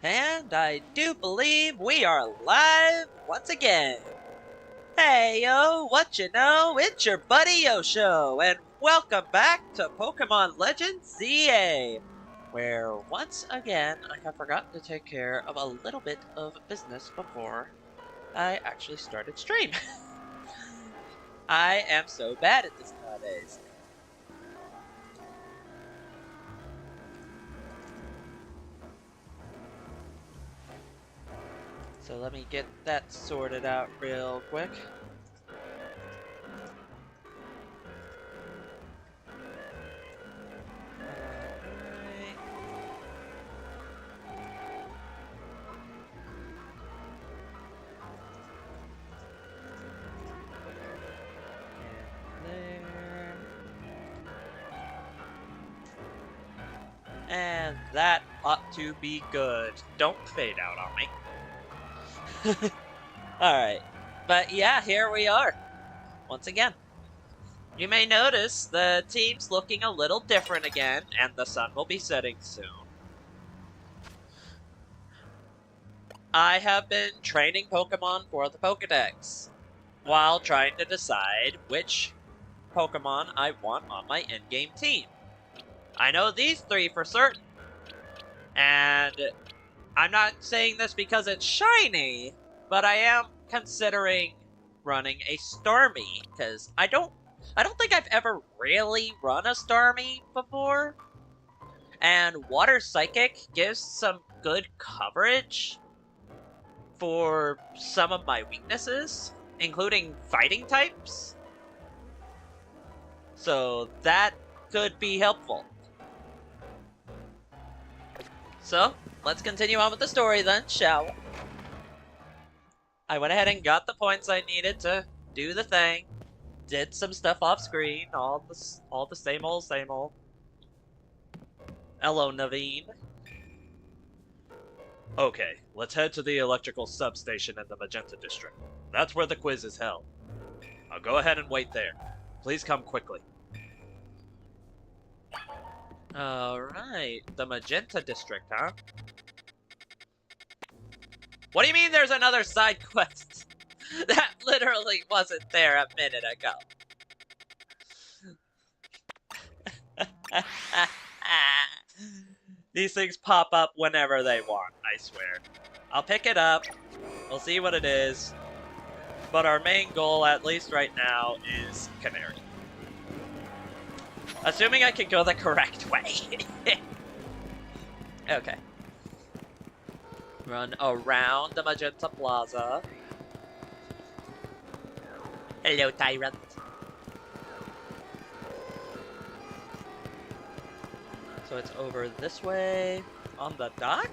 And I do believe we are live once again. Hey yo, what you know? It's your buddy Yosho, and welcome back to Pokemon Legends ZA, where once again I have forgotten to take care of a little bit of business before I actually started stream. I am so bad at this nowadays. So let me get that sorted out real quick. And that ought to be good. Don't fade out on me. Alright. But yeah, here we are. Once again. You may notice the team's looking a little different again, and the sun will be setting soon. I have been training Pokemon for the Pokedex, while trying to decide which Pokemon I want on my in-game team. I know these three for certain, and I'm not saying this because it's shiny, but I am considering running a Starmie, because I don't think I've ever really run a Starmie before, and Water Psychic gives some good coverage for some of my weaknesses, including fighting types, so that could be helpful. So, let's continue on with the story then, shall we? I went ahead and got the points I needed to do the thing. Did some stuff off screen, all the same old, same old. Hello, Naveen. Okay, let's head to the electrical substation in the Magenta District. That's where the quiz is held. I'll go ahead and wait there. Please come quickly. Alright, the Magenta District, huh? What do you mean there's another side quest? That literally wasn't there a minute ago. These things pop up whenever they want, I swear. I'll pick it up, we'll see what it is, but our main goal, at least right now, is Canari. Assuming I can go the correct way. Okay. Run around the Magenta Plaza. Hello, Tyrant. So it's over this way, on the dock,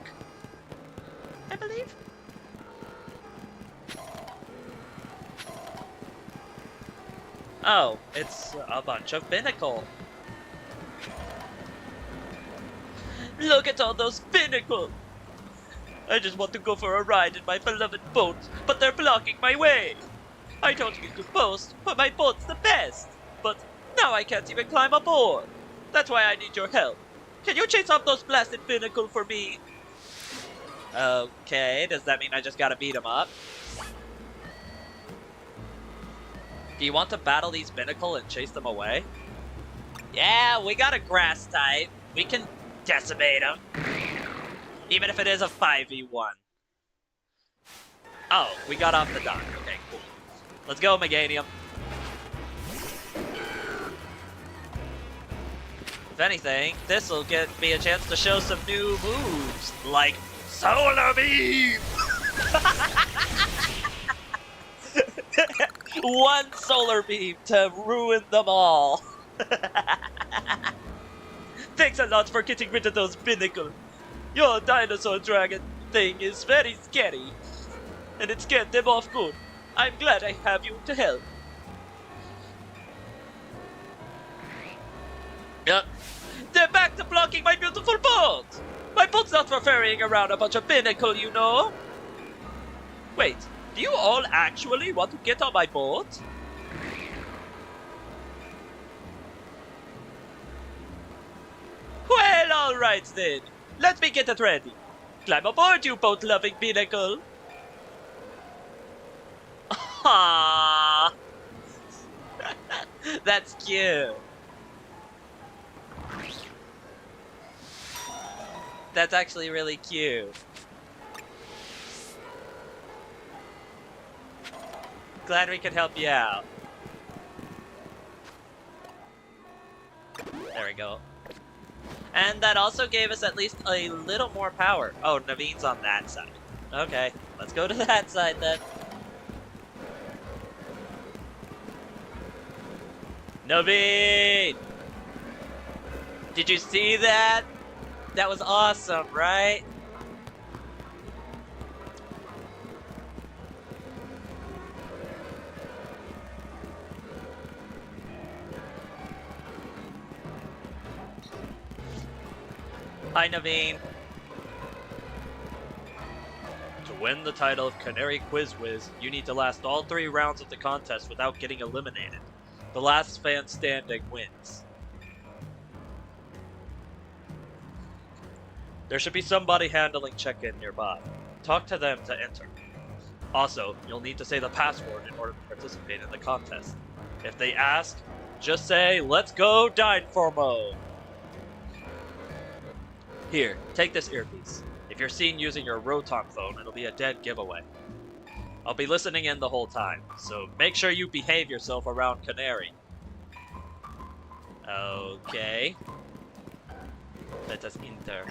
I believe? Oh, it's a bunch of Binnacle. Look at all those Binnacle! I just want to go for a ride in my beloved boat, but they're blocking my way! I don't mean to boast, but my boat's the best! But now I can't even climb aboard! That's why I need your help. Can you chase off those blasted Binnacle for me? Okay, does that mean I just gotta beat them up? Do you want to battle these Binnacle and chase them away? Yeah, we got a grass type. We can decimate them. Even if it is a 5v1. Oh, we got off the dock. Okay, cool. Let's go, Meganium. If anything, this'll get me a chance to show some new moves, like Solar Beam! One Solar Beam to ruin them all. Thanks a lot for getting rid of those Binnacle. Your dinosaur dragon thing is very scary, and it scared them off good. I'm glad I have you to help. Yep. They're back to blocking my beautiful boat! My boat's not for ferrying around a bunch of Binnacle, you know? Wait, do you all actually want to get on my boat? Well, alright then. Let me get it ready. Climb aboard, you boat-loving pinnacle! Aww! That's cute. That's actually really cute. Glad we could help you out. There we go. And that also gave us at least a little more power. Oh, Naveen's on that side. Okay, let's go to that side then. Naveen! Did you see that? That was awesome, right? Hi, Naveen. To win the title of Canari Quiz Whiz, you need to last all 3 rounds of the contest without getting eliminated. The last fan standing wins. There should be somebody handling check-in nearby. Talk to them to enter. Also, you'll need to say the password in order to participate in the contest. If they ask, just say, "Let's go Dynformo." Here, take this earpiece. If you're seen using your Rotom phone, it'll be a dead giveaway. I'll be listening in the whole time, so make sure you behave yourself around Canari. Okay. Let us enter.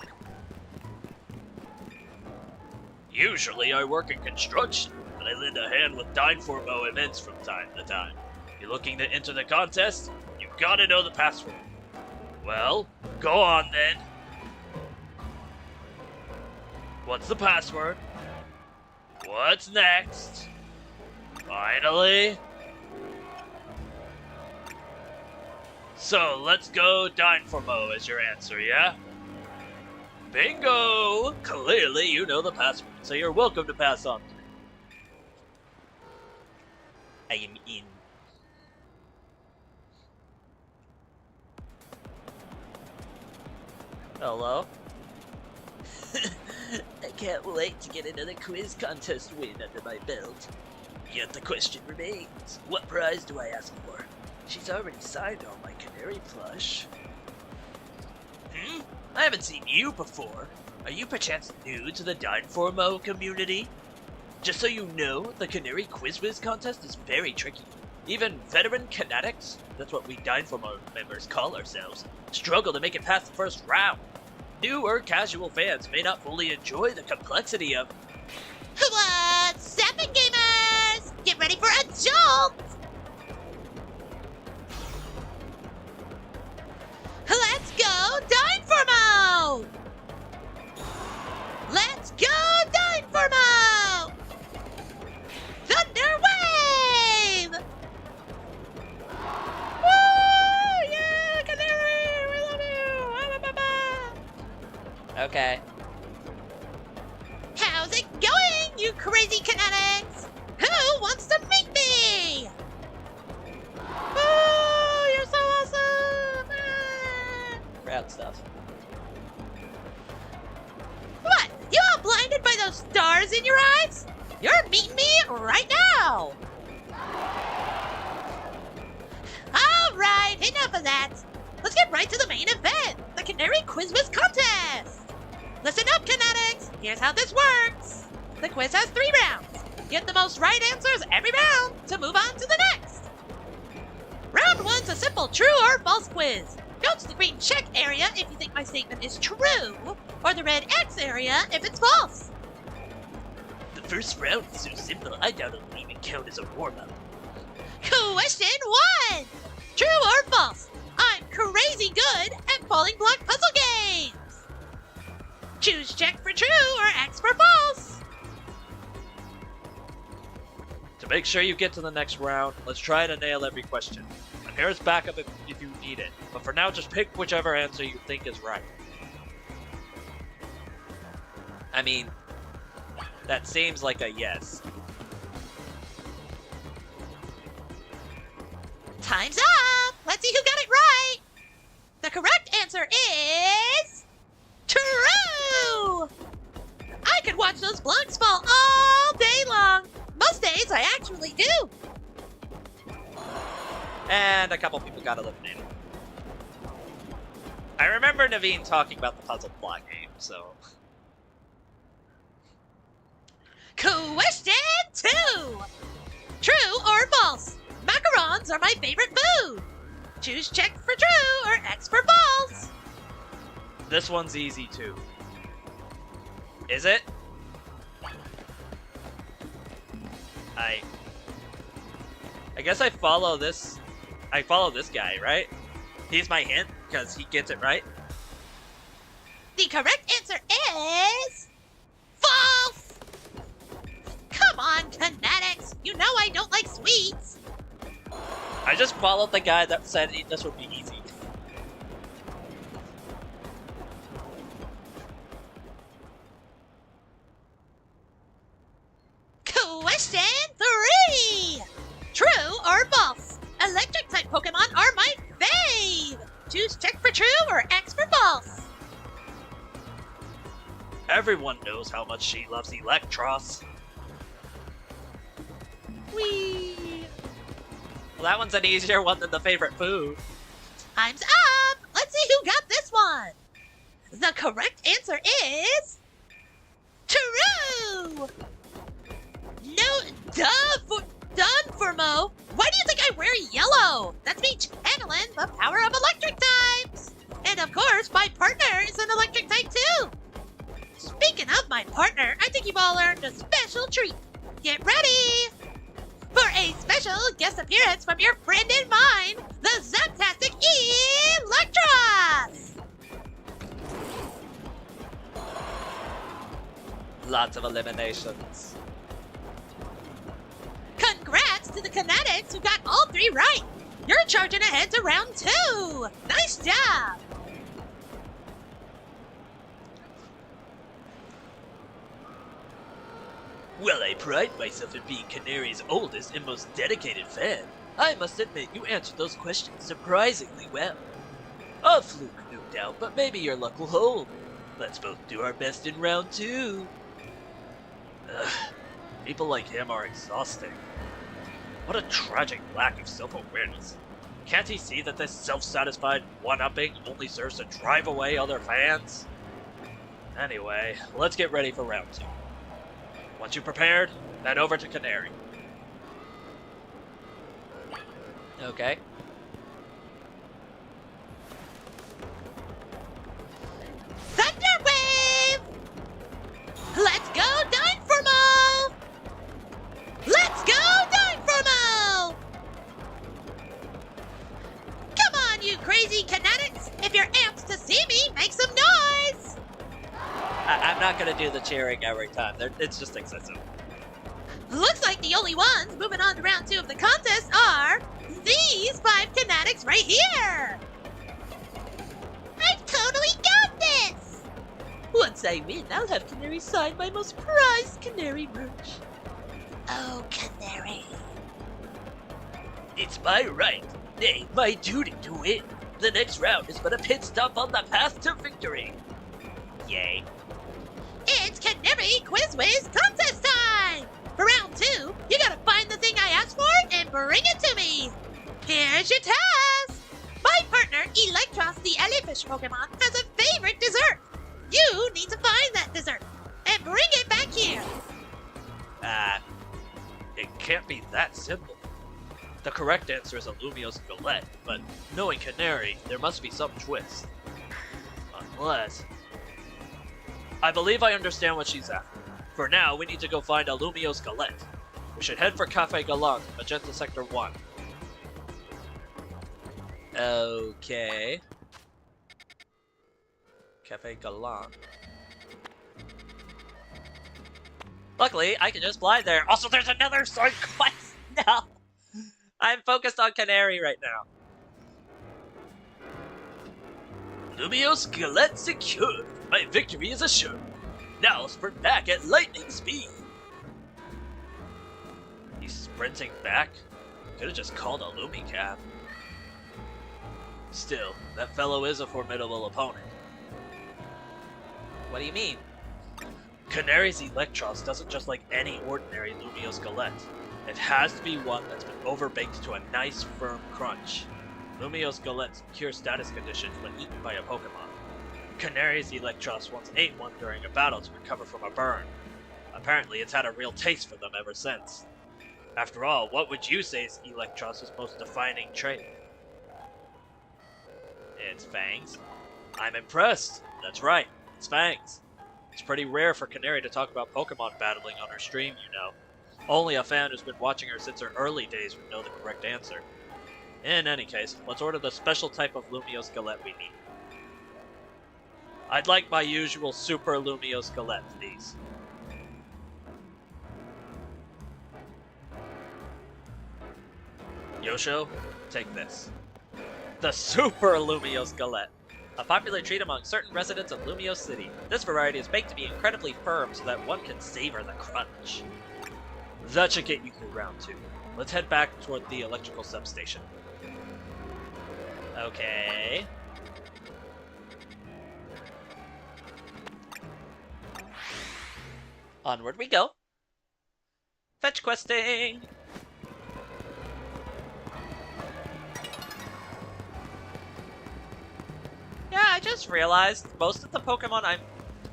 Usually I work in construction, but I lend a hand with Dynformo events from time to time. If you're looking to enter the contest, you've got to know the password. Well, go on then. What's the password? What's next? Finally? So, let's go Dynformo as your answer, yeah? Bingo! Clearly you know the password, so you're welcome to pass on. I am in. Hello? I can't wait to get another quiz contest win under my belt. Yet the question remains, what prize do I ask for? She's already signed all my Canari plush. I haven't seen you before. Are you perchance new to the Dynformo community? Just so you know, the Canari Quiz Whiz contest is very tricky. Even veteran Canatics, that's what we Dynformo members call ourselves, struggle to make it past the first round. New or casual fans may not fully enjoy the complexity of... What's happening, gamers? Get ready for a jolt! Let's go Dynformo! Let's go Dynformo! Thunder Wave! Woo! Yeah, Canari! We love you! Okay. How's it going, you crazy Canatics? Who wants to meet me? Oh, you're so awesome! Ah. Rad stuff. What? You all blinded by those stars in your eyes? You're meeting me right now! Alright, enough of that. Let's get right to the main event, the Canari Quiz Whiz contest! Listen up, Canatics! Here's how this works. The quiz has 3 rounds. Get the most right answers every round to move on to the next. Round 1's a simple true or false quiz. Go to the green check area if you think my statement is true, or the red X area if it's false. The first round is so simple, I doubt it'll even count as a warm-up. Question 1! True or false? I'm crazy good at falling block puzzle games. Choose check for true or X for false. To make sure you get to the next round, let's try to nail every question. I'm here as backup if you need it, but for now just pick whichever answer you think is right. I mean, that seems like a yes. Time's up! Let's see who got it right! The correct answer is... true! could watch those blocks fall all day long. Most days I actually do. And a couple people got eliminated. I remember Naveen talking about the puzzle block game, so... Question 2. True or false? Macarons are my favorite food. Choose check for true or X for false. This one's easy too. Is it? I guess I follow this guy, right? He's my hint, because he gets it right. The correct answer is... false! Come on, Canatics! You know I don't like sweets! I just followed the guy that said this would be easy. Question 3! True or false? Electric type Pokemon are my fave! Choose check for true or X for false. Everyone knows how much she loves Electros. Whee! Well, that one's an easier one than the favorite food. Time's up! Let's see who got this one! The correct answer is... true! No, Dunformo! Why do you think I wear yellow? That's me channeling the power of electric types! And of course, my partner is an electric type too! Speaking of my partner, I think you've all earned a special treat. Get ready! For a special guest appearance from your friend and mine, the Zaptastic Electros! Lots of eliminations. Congrats to the Canatics who got all 3 right! You're charging ahead to round 2! Nice job! Well, I pride myself in being Canari's oldest and most dedicated fan. I must admit you answered those questions surprisingly well. A fluke, no doubt, but maybe your luck will hold. Let's both do our best in round 2. Ugh, people like him are exhausting. What a tragic lack of self-awareness. Can't he see that this self-satisfied one-upping only serves to drive away other fans? Anyway, let's get ready for round 2. Once you're prepared, head over to Canari. Okay. Thunder Wave! Let's go, Dunformo! Let's go, Dunformo! Come on, you crazy Canatics! If you're amped to see me, make some noise! I'm not gonna do the cheering every time. It's just excessive. Looks like the only ones moving on to round 2 of the contest are these 5 Canatics right here! I've totally got this! Once I win, I'll have Canari sign my most prized Canari merch. Oh, Canari. It's my right, nay, my duty to win. The next round is but a pit stop on the path to victory. Yay. It's Canari Quiz Whiz contest time! For round 2, you gotta find the thing I asked for and bring it to me! Here's your task! My partner, Electros the Jellyfish Pokemon, has a favorite dessert! You need to find that dessert and bring it back here! It can't be that simple. The correct answer is a Lumiose Galette, but knowing Canari, there must be some twist. Unless... I believe I understand what she's after. For now, we need to go find a Lumiose Galette. We should head for Cafe Galant, Magenta Sector 1. Okay. Cafe Galant. Luckily, I can just fly there. Also, there's another sword quest! No! I'm focused on Canari right now. Lumiose Galette secured. My victory is assured. Now sprint back at lightning speed. He's sprinting back? Could have just called a Lumicab. Still, that fellow is a formidable opponent. What do you mean? Canari's Electros doesn't just like any ordinary Lumiose Galette. It has to be one that's been overbaked to a nice firm crunch. Lumiose Galettes cure status conditions when eaten by a Pokemon. Canari's Electros once ate one during a battle to recover from a burn. Apparently it's had a real taste for them ever since. After all, what would you say is Electros' most defining trait? It's fangs. I'm impressed. That's right, it's fangs. It's pretty rare for Canari to talk about Pokemon battling on her stream, you know. Only a fan who's been watching her since her early days would know the correct answer. In any case, let's order the special type of Lumiose Galette we need. I'd like my usual Super Lumiose Galette, please. Yosho, take this. The Super Lumiose Galette. A popular treat among certain residents of Lumiose City. This variety is baked to be incredibly firm so that one can savor the crunch. That should get you through round 2. Let's head back toward the electrical substation. Okay. Onward we go. Fetch questing! Yeah, I just realized most of the Pokemon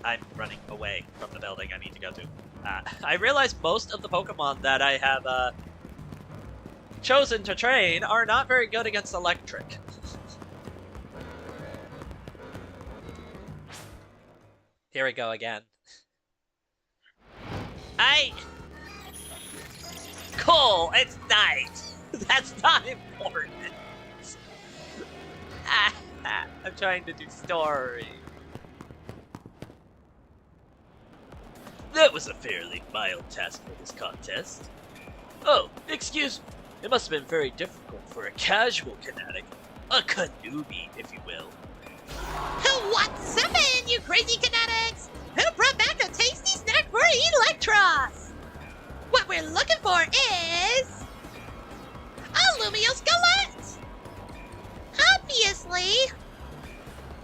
I'm running away from the building I need to go to. I realized most of the Pokemon that I have chosen to train are not very good against electric. Here we go again. Cool, it's night! That's not important! I'm trying to do story. That was a fairly mild task for this contest. Oh, excuse me. It must have been very difficult for a casual Canatic. A Kanoobi, if you will. What's up, you crazy Canatics? Who brought back a tasty snack for Electros? What we're looking for is a Lumiose Galette! Obviously!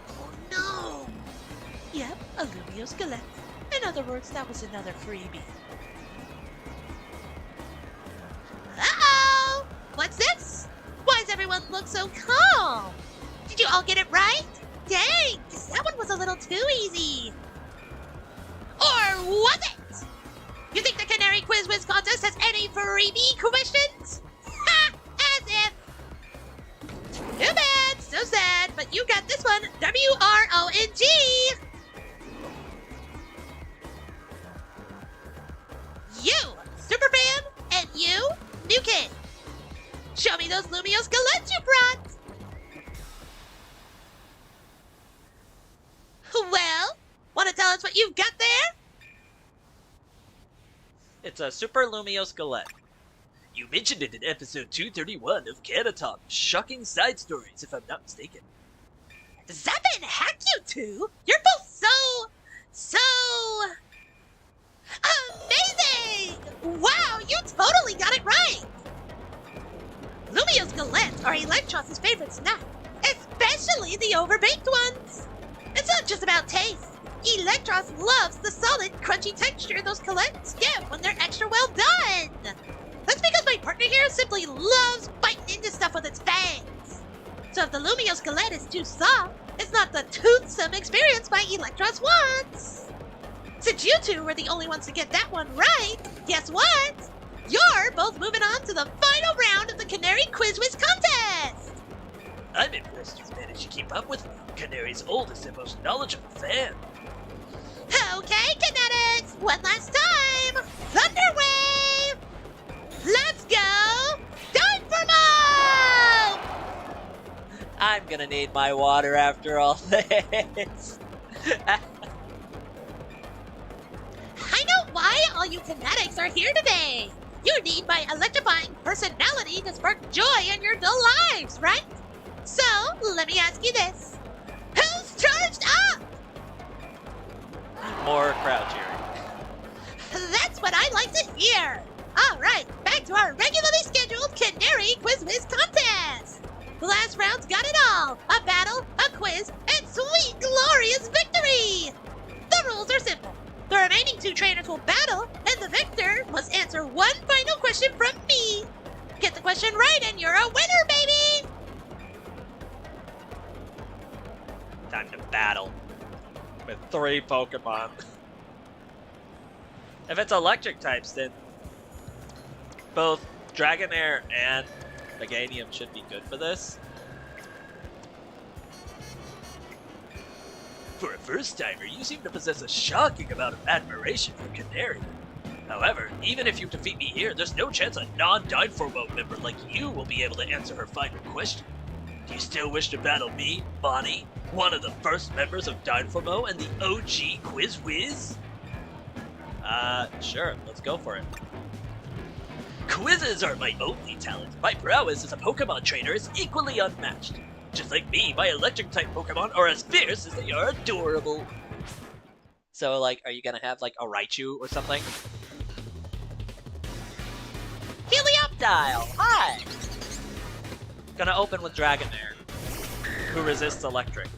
Oh no! Yep, a Lumiose Galette. In other words, that was another freebie. Uh-oh! What's this? Why does everyone look so calm? Did you all get it right? Dang, that one was a little too easy. Or was it? You think the Canari Quiz Whiz contest has any freebie questions? Ha! As if! Too bad, so sad, but you got this one, W-R-O-N-G! You, Superfan, and you, New Kid. Show me those Lumiose Galettes you brought! Well, want to tell us what you've got there? It's a Super Lumiose Galette. You mentioned it in episode 231 of Canatom, Shocking Side Stories, if I'm not mistaken. Zappin' hack you two! You're both so amazing! Wow, you totally got it right! Lumiose Galettes are Electros' favorite snack, especially the overbaked ones. It's not just about taste. Electros loves the solid, crunchy texture those Galettes give when they're extra well done. That's because my partner here simply loves biting into stuff with its fangs. So if the Lumiose Galette is too soft, it's not the toothsome experience my Electros wants. Since you two were the only ones to get that one right, guess what? You're both moving on to the final round of the Canari Quiz Whiz contest! I'm impressed you've managed to keep up with me, Canari's oldest and most knowledgeable fan. Okay, Canetics, one last time! Thunder Wave! Let's go! Time for more! I'm gonna need my water after all this. I know why all you Canetics are here today! You need my electrifying personality to spark joy in your dull lives, right? So, let me ask you this. Who's charged up? More crowd cheering. That's what I like to hear! Alright, back to our regularly scheduled Canari Quiz Whiz contest! The last round's got it all! A battle, a quiz, and sweet glorious victory! The rules are simple. The remaining 2 trainers will battle, and the victor must answer one final question from me. Get the question right and you're a winner, baby! Time to battle with 3 Pokemon. If it's electric types, then both Dragonair and Meganium should be good for this. For a first-timer, you seem to possess a shocking amount of admiration for Canari. However, even if you defeat me here, there's no chance a non-Dynformo member like you will be able to answer her final question. Do you still wish to battle me, Bonnie, one of the first members of Dynformo and the OG Quiz Whiz? Sure, let's go for it. Quizzes are my only talent. My prowess as a Pokemon trainer is equally unmatched. Just like me, my electric-type Pokemon are as fierce as they are adorable. So, like, are you gonna have, like, a Raichu or something? Helioptile! Hi! Gonna open with Dragonair, who resists electric.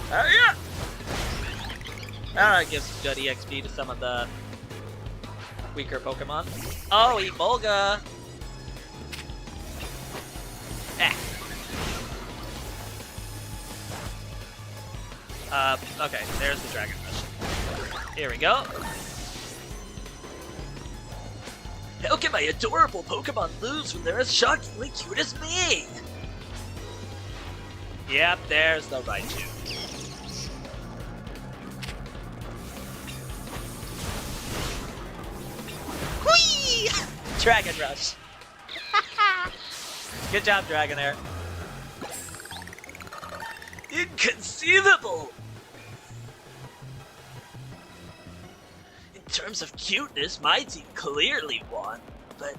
Yeah! That gives good EXP to some of the weaker Pokemon. Oh, Emolga! Okay, there's the Dragon Rush. Here we go. How can my adorable Pokemon lose when they're as shockingly cute as me? Yep, there's the Raichu. Whee! Dragon Rush. Good job, Dragonair. Inconceivable! In terms of cuteness, my team clearly won, but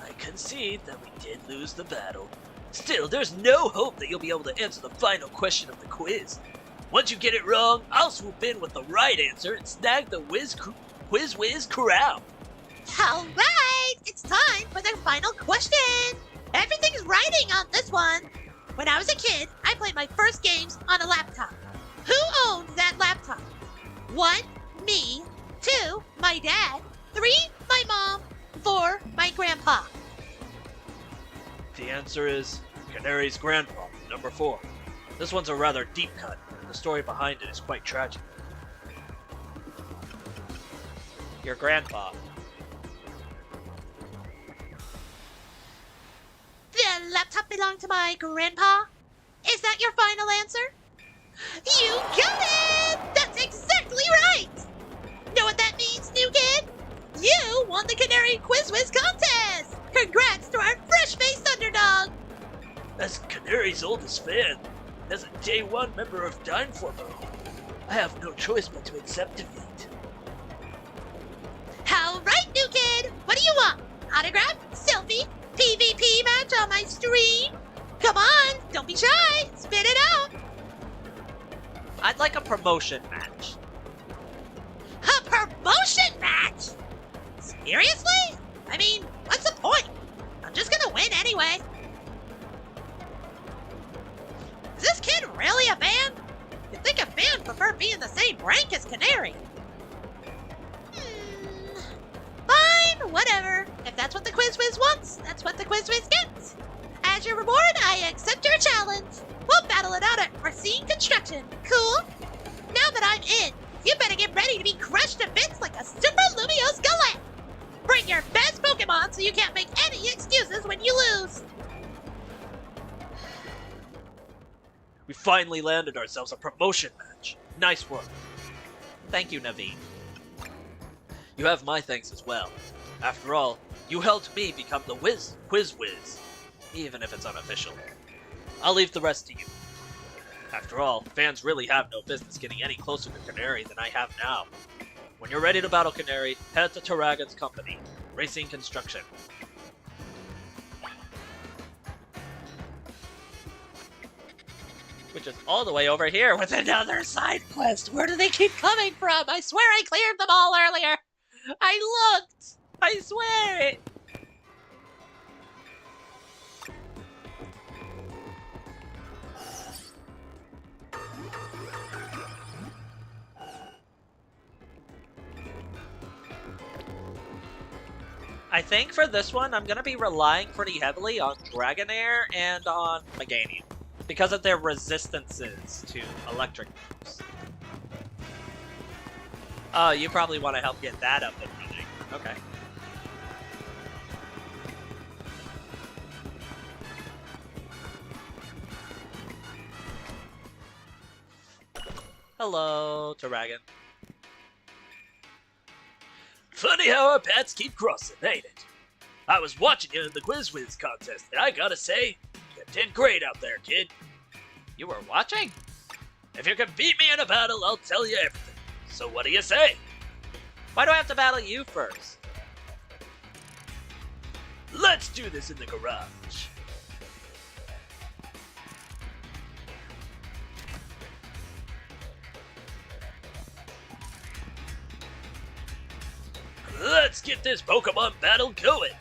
I concede that we did lose the battle. Still, there's no hope that you'll be able to answer the final question of the quiz. Once you get it wrong, I'll swoop in with the right answer and snag the Quiz Whiz crown. Alright, it's time for the final question. Everything's writing on this one. When I was a kid, I played my first games on a laptop. Who owned that laptop? 1, me. 2, my dad. 3, my mom. 4, my grandpa. The answer is Canari's grandpa, number 4. This one's a rather deep cut, and the story behind it is quite tragic. Your grandpa. The laptop belonged to my grandpa? Is that your final answer? You got it! That's exactly right! Know what that means, new kid? You won the Canari Quiz Whiz contest! Congrats to our fresh-faced underdog! As Canari's oldest fan, as a Day 1 member of Dynformo, I have no choice but to accept defeat. All right, new kid! What do you want? Autograph? Selfie? PvP match on my stream? Come on, don't be shy. Spit it out. I'd like a promotion match. A promotion match? Seriously? I mean, what's the point? I'm just gonna win anyway. Is this kid really a fan? You'd think a fan prefer being in the same rank as Canari. Fine, whatever. If that's what the Quiz Whiz wants, that's what the Quiz Whiz gets. As your reward, I accept your challenge. We'll battle it out at Racine Construction. Cool? Now that I'm in, you better get ready to be crushed to bits like a Super Lumiose Galette. Bring your best Pokemon so you can't make any excuses when you lose. We finally landed ourselves a promotion match. Nice work. Thank you, Naveen. You have my thanks as well. After all, you helped me become the Quiz Whiz, even if it's unofficial. I'll leave the rest to you. After all, fans really have no business getting any closer to Canari than I have now. When you're ready to battle Canari, head to Taragan's company, Racing Construction. Which is all the way over here with Another side quest. Where do they keep coming from? I swear I cleared them all earlier. I looked. I swear it. I think for this one, I'm going to be relying pretty heavily on Dragonair and on Meganium because of their resistances to electric moves. Oh, you probably want to help get that up and running. Okay. Hello, Taragon. Funny how our paths keep crossing, ain't it? I was watching you in the Quiz Whiz contest, and I gotta say, you did great out there, kid. You were watching? If you can beat me in a battle, I'll tell you everything. So what do you say? Why do I have to battle you first? Let's do this in the garage. Let's get this Pokemon battle going.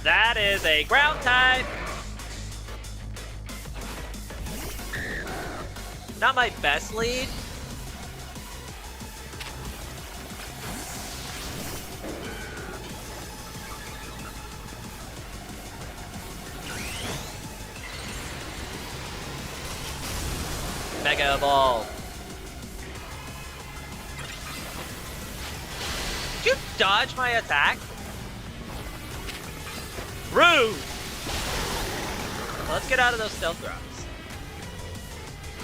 That is a ground type. Not my best lead. Mega Ball. Did you dodge my attack? Rude! Let's get out of those stealth drops.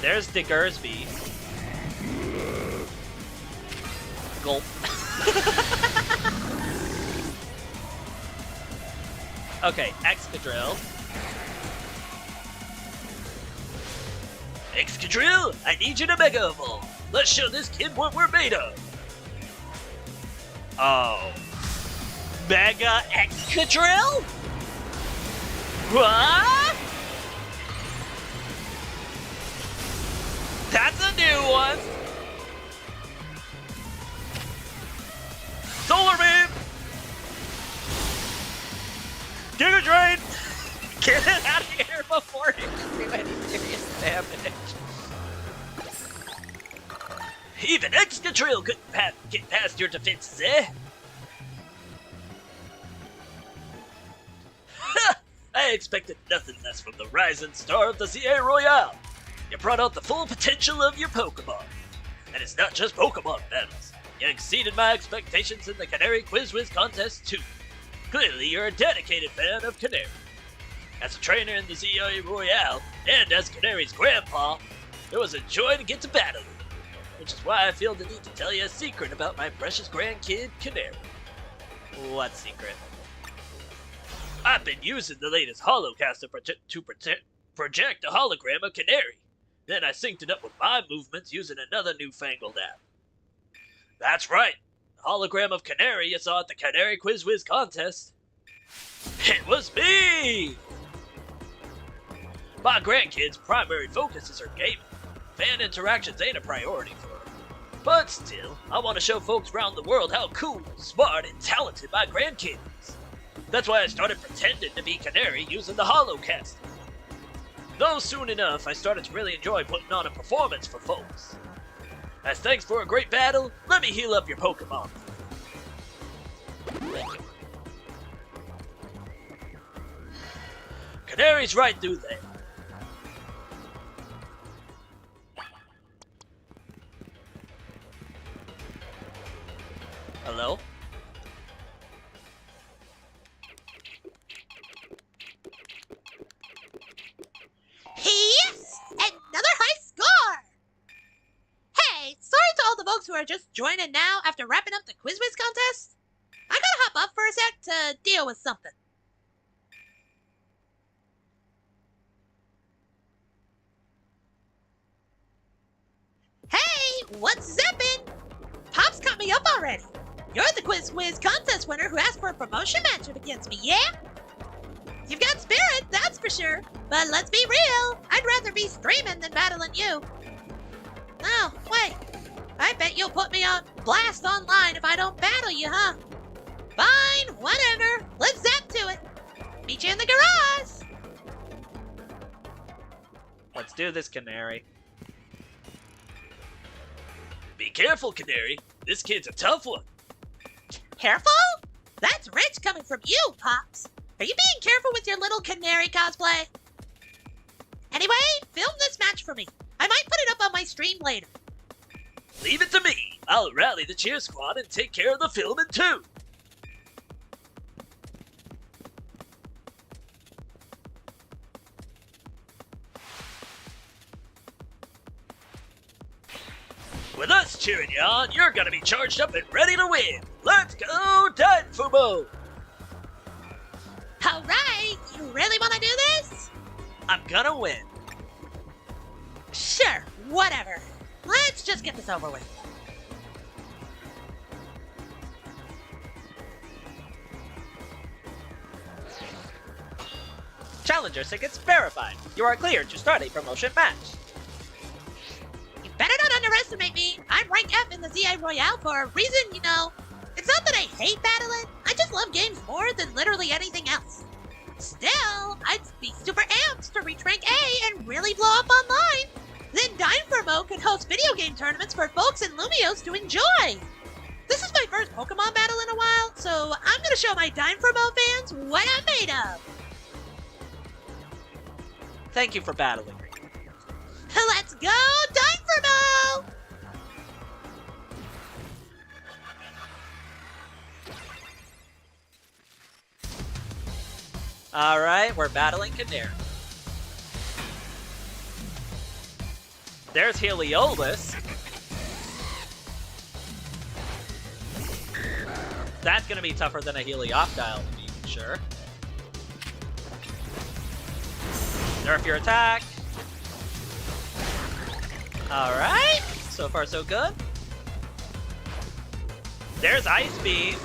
There's Diggersby. Gulp. Okay, Excadrill. Excadrill, I need you to Mega Evolve. Let's show this kid what we're made of. Oh. Mega Excadrill? What? That's a new one. Solar Beam! Giga Drain! Get it out of here before it can do any serious damage. Even Excadrill couldn't get past your defenses, eh? I expected nothing less from the rising star of the Sierra Royale. You brought out the full potential of your Pokemon. And it's not just Pokemon battles. You exceeded my expectations in the Canari Quiz Whiz contest too. Clearly you're a dedicated fan of Canari. As a trainer in the Sierra Royale, and as Canari's grandpa, it was a joy to get to battle you. Which is why I feel the need to tell you a secret about my precious grandkid, Canari. What secret? I've been using the latest Holocaster to project a hologram of Canari. Then I synced it up with my movements using another newfangled app. That's right, the hologram of Canari you saw at the Canari Quiz Whiz contest. It was me! My grandkid's primary focuses are gaming. Fan interactions ain't a priority for her. But still, I want to show folks around the world how cool, smart, and talented my grandkid is. That's why I started pretending to be Canari using the Holocaster. Though soon enough, I started to really enjoy putting on a performance for folks. As thanks for a great battle, let me heal up your Pokemon. Canari's right through there. Hello? Yes! Another high score! Hey, sorry to all the folks who are just joining now after wrapping up the Quiz Whiz contest. I gotta hop up for a sec to deal with something. Hey, what's zippin'? Pop's cut me up already. You're the Quiz Whiz contest winner who asked for a promotion matchup against me, yeah? You've got spirit, that's for sure. But let's be real, I'd rather be streaming than battling you. Oh, wait. I bet you'll put me on blast online if I don't battle you, huh? Fine, whatever. Let's zap to it. Meet you in the garage. Let's do this, Canari. Be careful, Canary. This kid's a tough one. Careful? That's rich coming from you, Pops. Are you being careful with your little canary cosplay? Anyway, film this match for me. I might put it up on my stream later. Leave it to me. I'll rally the cheer squad and take care of the filming too. With us cheering you on, you're gonna be charged up and ready to win. Let's go, Danfumo! Alright, you really want to do this? I'm gonna win. Sure, whatever. Let's just get this over with. Challenger tickets verified. You are cleared to start a promotion match. You better not underestimate me. I'm rank F in the ZI Royale for a reason, you know. It's not that I hate battling, I just love games more than literally anything else. Still, I'd be super amped to reach rank A and really blow up online. Then Dynformo could host video game tournaments for folks in Lumios to enjoy. This is my first Pokemon battle in a while, so I'm gonna show my Dynformo fans what I'm made of. Thank you for battling. Let's go, Dynformo! Alright, we're battling Canari. There's Heliolisk. That's gonna be tougher than a Helioptile, to be sure. Nerf your attack. Alright, so far so good. There's Ice Beam.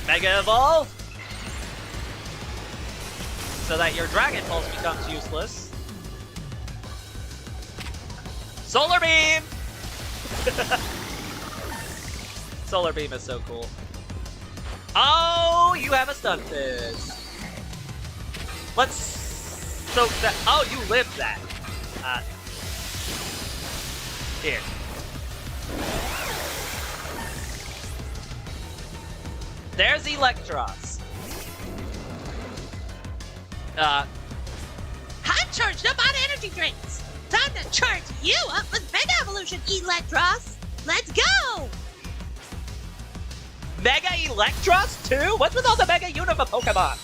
Mega Evolve! So that your Dragon Pulse becomes useless. Solar Beam! Solar Beam is so cool. Oh, you have a Stunfisk. Let's soak that. Oh, you lived that. Here. There's Electros. I'm charged up on energy drinks. Time to charge you up with Mega Evolution, Electros. Let's go! Mega Electros too? What's with all the Mega Unova Pokemon?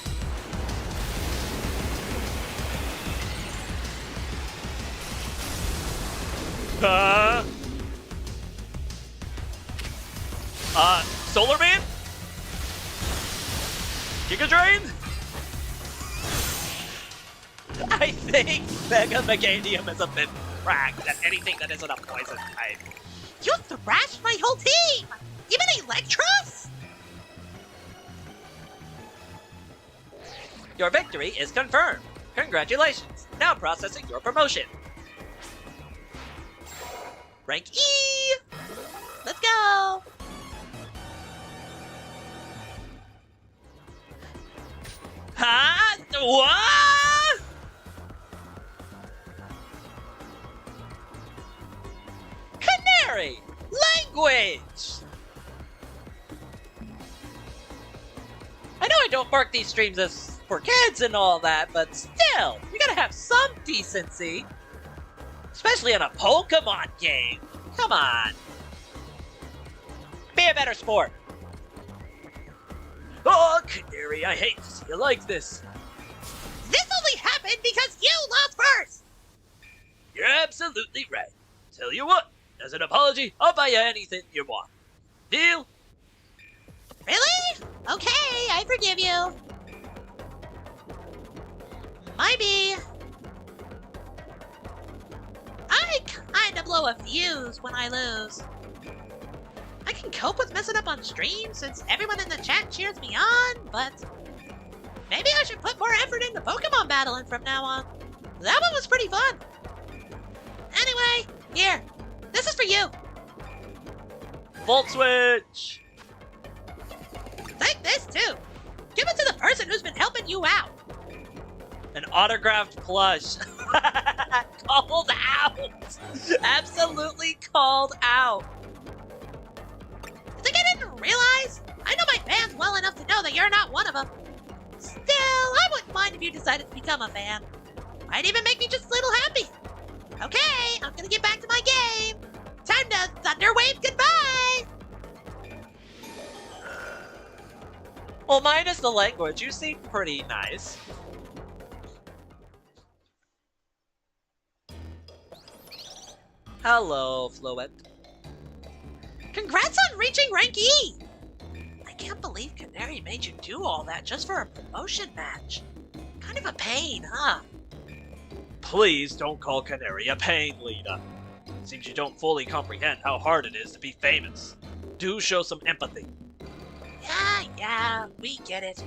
Solar Beam? Giga Drain? I think Mega Meganium is a bit cracked at anything that isn't a poison type. You thrashed my whole team! Even Electros? Your victory is confirmed. Congratulations. Now processing your promotion. Rank E! Let's go! Huh? What? Canari! Language! I know I don't mark these streams as for kids and all that, but still, you gotta have some decency. Especially in a Pokemon game. Come on. Be a better sport. Oh, Canary, I hate to see you like this. This only happened because you lost first! You're absolutely right. Tell you what, as an apology, I'll buy you anything you want. Deal? Really? Okay, I forgive you. Maybe. I kinda blow a fuse when I lose. I can cope with messing up on stream since everyone in the chat cheers me on, but maybe I should put more effort into Pokemon battling from now on. That one was pretty fun. Anyway, here. This is for you. Volt switch! Take this, too. Give it to the person who's been helping you out. An autographed plush. Called out. Absolutely called out. Think I didn't realize? I know my fans well enough to know that you're not one of them. Still, I wouldn't mind if you decided to become a fan. Might even make me just a little happy. Okay, I'm gonna get back to my game. Time to thunderwave goodbye. Well, minus the language, you seem pretty nice. Hello, Fluent. Congrats on reaching rank E. I can't believe Canari made you do all that just for a promotion match. Kind of a pain, huh? Please don't call Canari a pain, Lita. Seems you don't fully comprehend how hard it is to be famous. Do show some empathy. Yeah, we get it.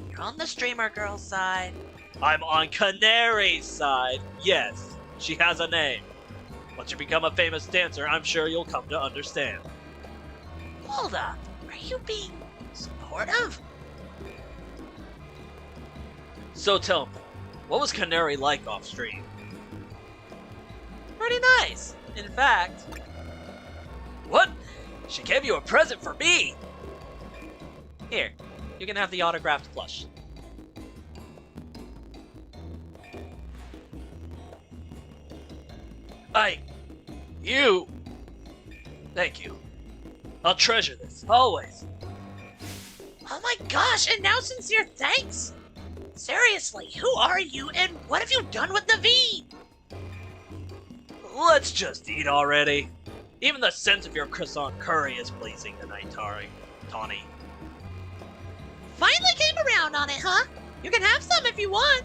You're on the streamer girl's side. I'm on Canari's side. Yes, she has a name. Once you become a famous dancer, I'm sure you'll come to understand. Hold up, are you being supportive? So tell me, what was Canari like off stream? Pretty nice. In fact, What? She gave you a present for me! here, you can have the autographed plush. You... Thank you. I'll treasure this, always. Oh my gosh, and now sincere thanks? Seriously, who are you and what have you done with the V? Let's just eat already. Even the sense of your croissant curry is pleasing tonight, Tawny. Finally came around on it, huh? You can have some if you want.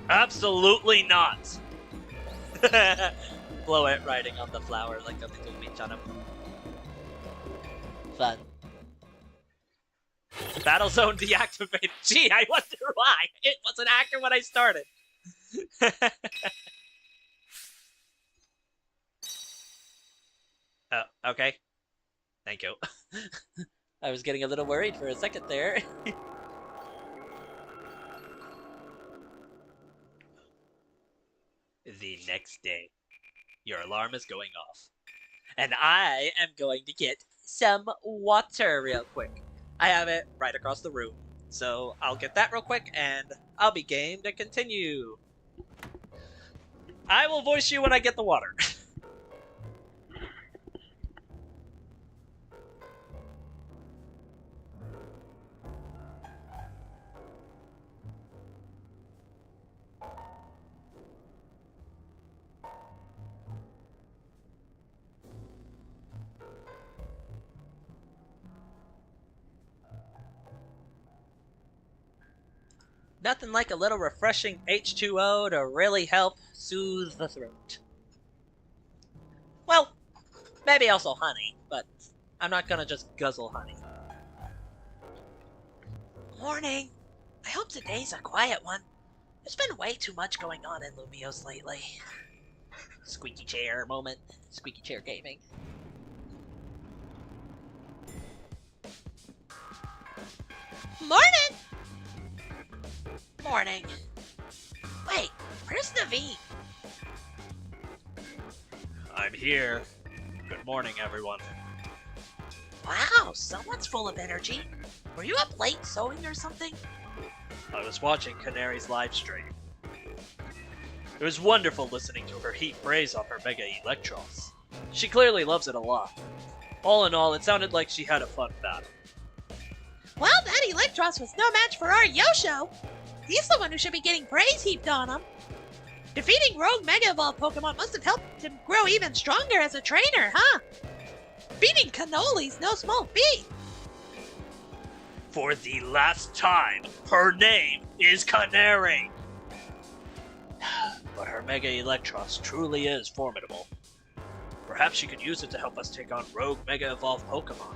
Absolutely not! Blow it riding on the flower like a little bitch on him. Fun. Battle zone deactivated. Gee, I wonder why. It wasn't active when I started. Oh, okay. Thank you. I was getting a little worried for a second there. The next day, your alarm is going off. And I am going to get some water real quick. I have it right across the room. So I'll get that real quick and I'll be game to continue. I will voice you when I get the water. Nothing like a little refreshing H2O to really help soothe the throat. Well, maybe also honey, but I'm not gonna just guzzle honey. Morning. I hope today's a quiet one. There's been way too much going on in Lumios lately. Squeaky chair moment. Squeaky chair gaming. Morning! Morning. Wait, where's the V? I'm here. Good morning, everyone. Wow, someone's full of energy. Were you up late sewing or something? I was watching Canari's live stream. It was wonderful listening to her heat praise on her Mega Electros. She clearly loves it a lot. All in all, it sounded like she had a fun battle. Well, that Electros was no match for our Yosho. He's the one who should be getting praise heaped on him. Defeating Rogue Mega Evolved Pokemon must have helped him grow even stronger as a trainer, huh? Beating Cannoli's no small feat. For the last time, her name is Canari! But her Mega Electros truly is formidable. Perhaps she could use it to help us take on Rogue Mega Evolved Pokemon.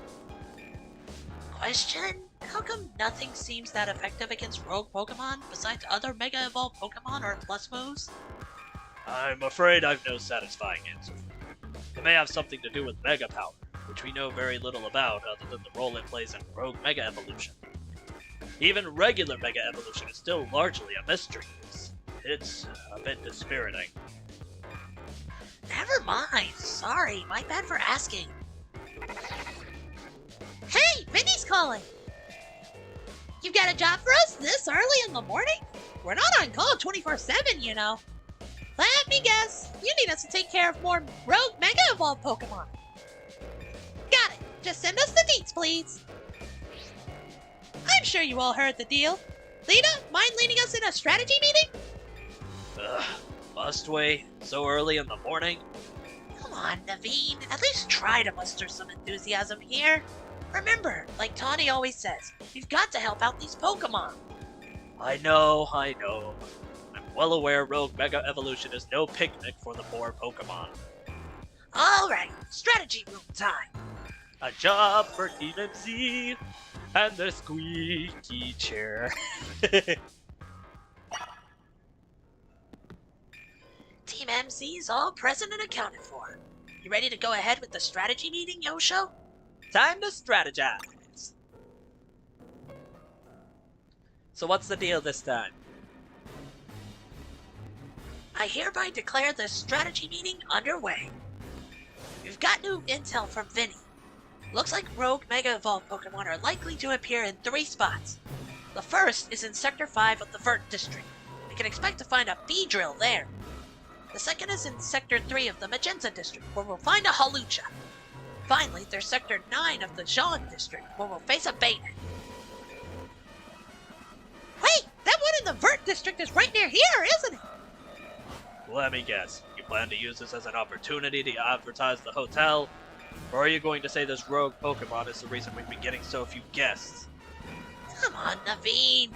Question? How come nothing seems that effective against rogue Pokemon besides other Mega Evolved Pokemon or plus moves? I'm afraid I've no satisfying answer. It may have something to do with Mega Power, which we know very little about other than the role it plays in Rogue Mega Evolution. Even regular Mega Evolution is still largely a mystery. It's a bit dispiriting. Never mind. Sorry, my bad for asking. Hey, Vinny's calling! You've got a job for us this early in the morning? We're not on call 24/7, you know. Let me guess, you need us to take care of more rogue Mega Evolved Pokemon. Got it. Just send us the deets, please. I'm sure you all heard the deal. Lita, mind leading us in a strategy meeting? Must we? So early in the morning? Come on, Naveen. At least try to muster some enthusiasm here. Remember, like Tawny always says, you've got to help out these Pokemon. I know. I'm well aware Rogue Mega Evolution is no picnic for the poor Pokemon. Alright, strategy room time. A job for Team MC and the squeaky chair. Team MC's all present and accounted for. You ready to go ahead with the strategy meeting, Yosho? Time to strategize. So what's the deal this time? I hereby declare this strategy meeting underway. We've got new intel from Vinny. Looks like rogue Mega Evolved Pokemon are likely to appear in 3 spots. The first is in Sector 5 of the Vert District. We can expect to find a Beedrill there. The second is in Sector 3 of the Magenta District, where we'll find a Hawlucha. Finally, there's Sector 9 of the Jean District, where we'll face a Bayonet. Wait! That one in the Vert District is right near here, isn't it? Let me guess. You plan to use this as an opportunity to advertise the hotel? Or are you going to say this rogue Pokemon is the reason we've been getting so few guests? Come on, Naveen.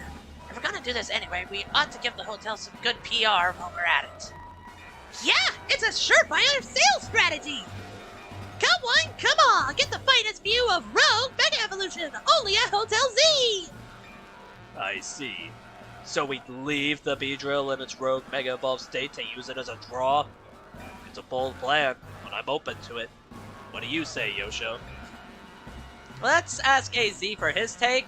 If we're gonna do this anyway, we ought to give the hotel some good PR while we're at it. Yeah, it's a surefire sales strategy! Come on, get the finest view of Rogue Mega Evolution, only at Hotel Z! I see. So we'd leave the Beedrill in its rogue Mega Evolved state to use it as a draw? It's a bold plan, but I'm open to it. What do you say, Yosho? Let's ask AZ for his take.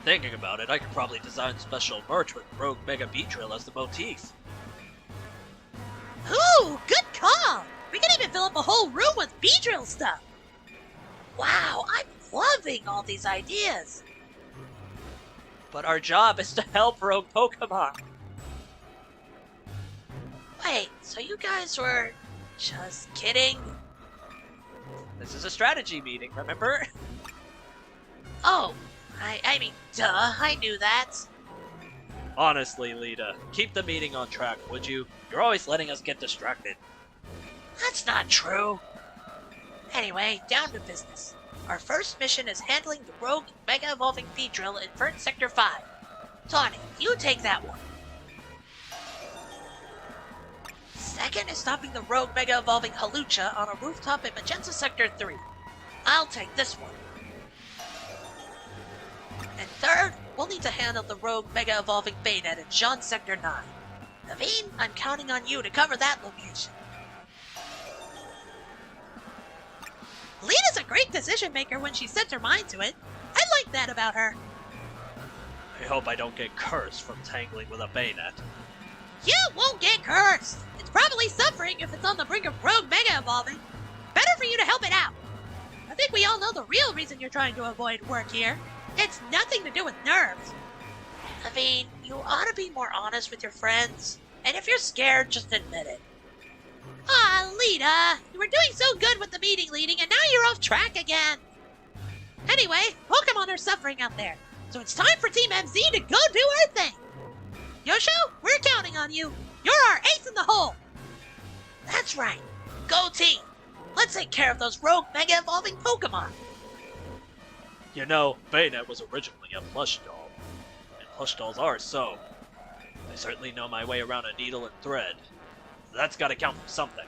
Thinking about it, I could probably design special merch with Rogue Mega Beedrill as the motif. Ooh, good call! We can even fill up a whole room with Beedrill stuff! Wow, I'm loving all these ideas! But our job is to help rogue Pokemon. Wait, so you guys were just kidding? This is a strategy meeting, remember? Oh, I mean, duh, I knew that. Honestly, Lita, keep the meeting on track, would you? You're always letting us get distracted. That's not true. Anyway, down to business. Our first mission is handling the rogue Mega Evolving Beedrill in Vert Sector 5. Tawny, you take that one. Second is stopping the rogue Mega Evolving Hawlucha on a rooftop in Magenta Sector 3. I'll take this one. And third, we'll need to handle the rogue Mega Evolving Bayonet in Jean Sector 9. Naveen, I'm counting on you to cover that location. Lita's a great decision maker when she sets her mind to it. I like that about her. I hope I don't get cursed from tangling with a Bayonet. You won't get cursed. It's probably suffering if it's on the brink of rogue Mega Evolving. Better for you to help it out. I think we all know the real reason you're trying to avoid work here. It's nothing to do with nerves. I mean, you ought to be more honest with your friends. And if you're scared, just admit it. Ah, Lita, you were doing so good with the meeting leading, and now you're off track again. Anyway, Pokemon are suffering out there, so it's time for Team MZ to go do our thing. Yosho, we're counting on you. You're our ace in the hole. That's right. Go team. Let's take care of those rogue Mega Evolving Pokemon. You know, Bayonet was originally a plush doll, and plush dolls are so. I certainly know my way around a needle and thread. That's gotta count for something.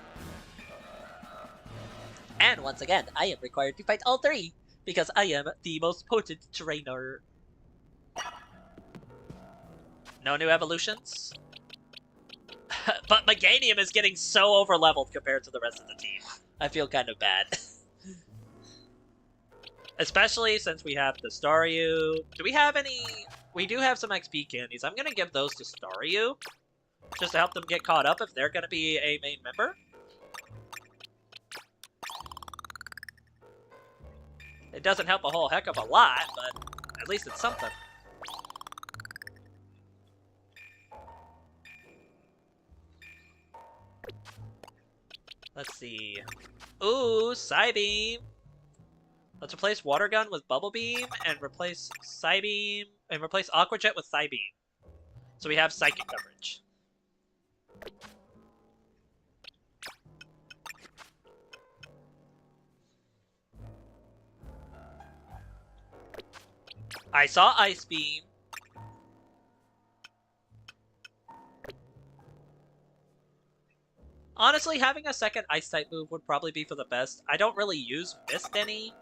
And once again, I am required to fight all 3. Because I am the most potent trainer. No new evolutions? But Meganium is getting so over-leveled compared to the rest of the team. I feel kind of bad. Especially since we have the Staryu. Do we have any... We do have some XP candies. I'm gonna give those to Staryu. Just to help them get caught up if they're gonna be a main member. It doesn't help a whole heck of a lot, but at least it's something. Let's see. Ooh, Psybeam! Let's replace Water Gun with Bubble Beam, and replace Psybeam, and replace Aqua Jet with Psybeam. So we have Psychic coverage. I saw Ice Beam. Honestly, having a second Ice-type move would probably be for the best. I don't really use Mist any.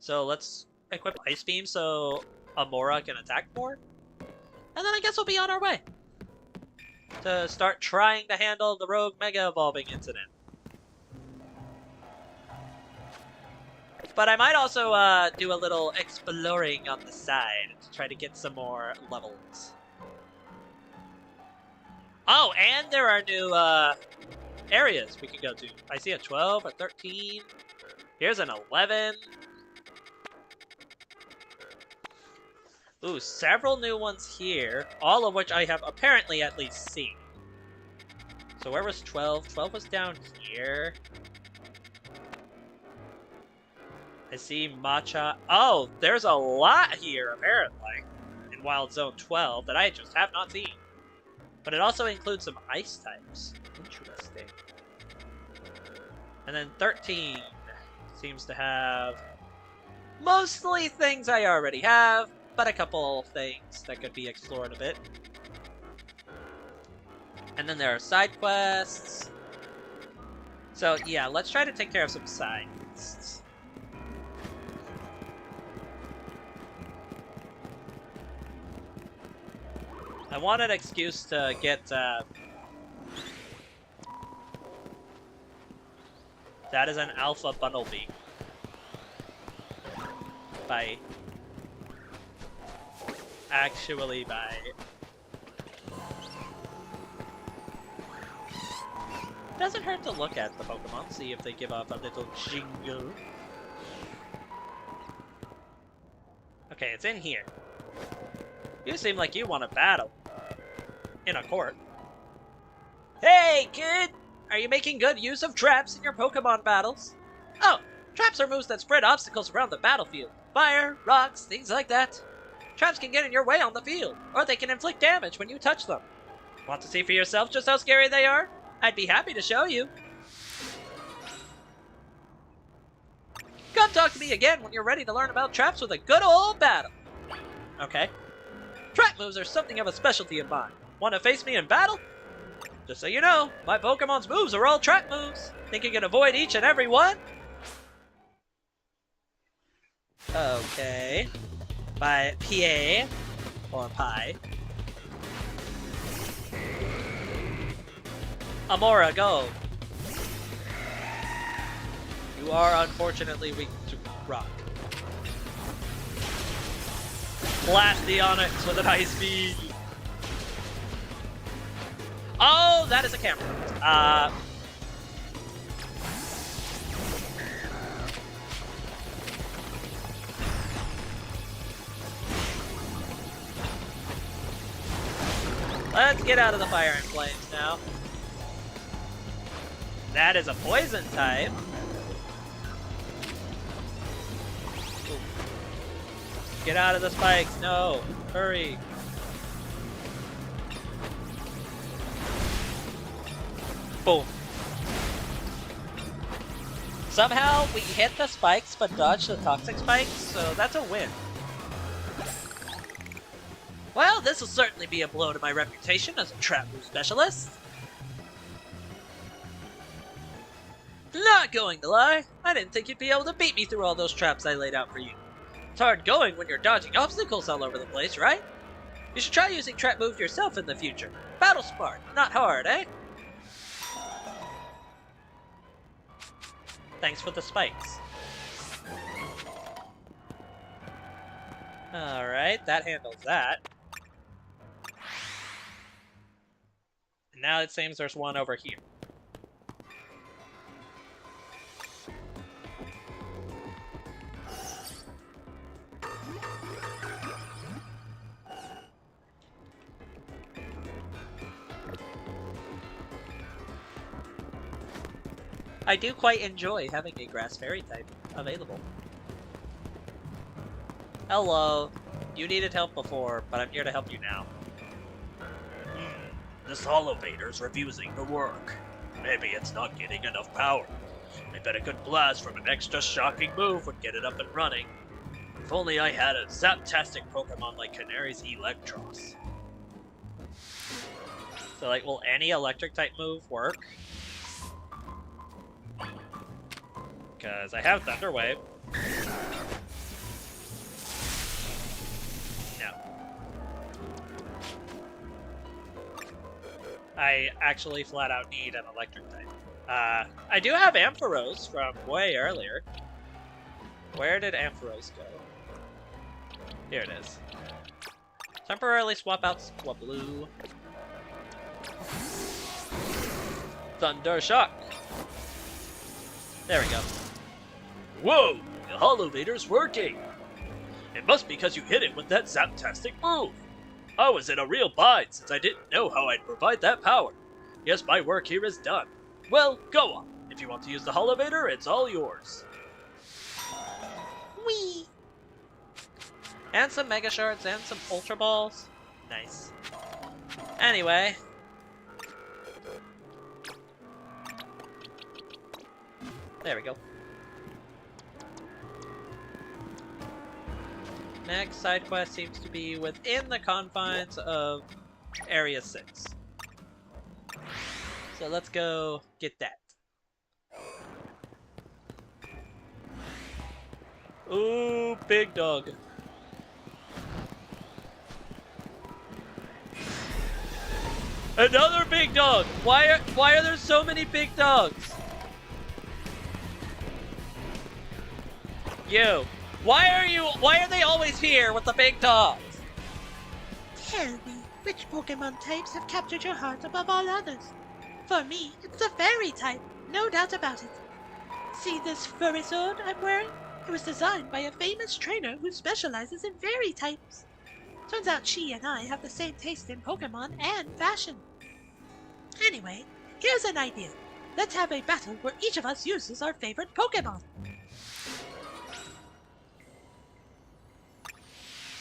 So let's equip Ice Beam so Amora can attack more. And then I guess we'll be on our way to start trying to handle the Rogue Mega Evolving incident. But I might also do a little exploring on the side to try to get some more levels. Oh, and there are new areas we can go to. I see a 12, a 13. Here's an 11. Ooh, several new ones here, all of which I have apparently at least seen. So where was 12? 12 was down here. I see Matcha. Oh, there's a lot here, apparently, in Wild Zone 12 that I just have not seen. But it also includes some ice types. Interesting. And then 13 seems to have mostly things I already have, but a couple things that could be explored a bit. And then there are side quests. So yeah, let's try to take care of some side quests. I want an excuse to get, that is an Alpha Bumblebee. Actually, doesn't hurt to look at the Pokemon, see if they give off a little jingle. Okay, it's in here. You seem like you want to battle. In a court. Hey, kid! Are you making good use of traps in your Pokemon battles? Oh, traps are moves that spread obstacles around the battlefield. Fire, rocks, things like that. Traps can get in your way on the field, or they can inflict damage when you touch them. Want to see for yourself just how scary they are? I'd be happy to show you. Come talk to me again when you're ready to learn about traps with a good old battle. Okay. Trap moves are something of a specialty of mine. Want to face me in battle? Just so you know, my Pokemon's moves are all trap moves. Think you can avoid each and every one? Okay. By Pierre. Or Pi. Amora, go. You are unfortunately weak to rock. Blast the Onyx with an Ice Beam. Oh, that is a camera. Let's get out of the fire and flames now. That is a poison type. Ooh. Get out of the spikes. No. Hurry. Boom. Somehow we hit the spikes but dodged the toxic spikes, so that's a win. Well, this will certainly be a blow to my reputation as a trap move specialist. Not going to lie, I didn't think you'd be able to beat me through all those traps I laid out for you. It's hard going when you're dodging obstacles all over the place, right? You should try using trap moves yourself in the future. Battle smart, not hard, eh? Thanks for the spikes. Alright, that handles that. And now it seems there's one over here. I do quite enjoy having a grass fairy type available. Hello. You needed help before, but I'm here to help you now. This elevator's refusing to work. Maybe it's not getting enough power. I bet a good blast from an extra shocking move would get it up and running. If only I had a Zaptastic Pokemon like Canari's Electros. So, like, will any electric type move work? Because I have Thunder Wave. No. I actually flat out need an electric type. I do have Ampharos from way earlier. Where did Ampharos go? Here it is. Temporarily swap out Swablu. Thunder Shock. There we go. Whoa! The Holovator's working! It must be because you hit it with that Zaptastic move! I was in a real bind since I didn't know how I'd provide that power. Yes, my work here is done. Well, go on. If you want to use the Holovator, it's all yours. Whee! And some Mega Shards and some Ultra Balls. Nice. Anyway. There we go. Next side quest seems to be within the confines of Area 6. So let's go get that. Ooh, big dog. Another big dog! Why are there so many big dogs? You. Why are they always here with the big dogs? Tell me, which Pokemon types have captured your heart above all others? For me, it's the fairy type, no doubt about it. See this furry sword I'm wearing? It was designed by a famous trainer who specializes in fairy types. Turns out she and I have the same taste in Pokemon and fashion. Anyway, here's an idea. Let's have a battle where each of us uses our favorite Pokemon.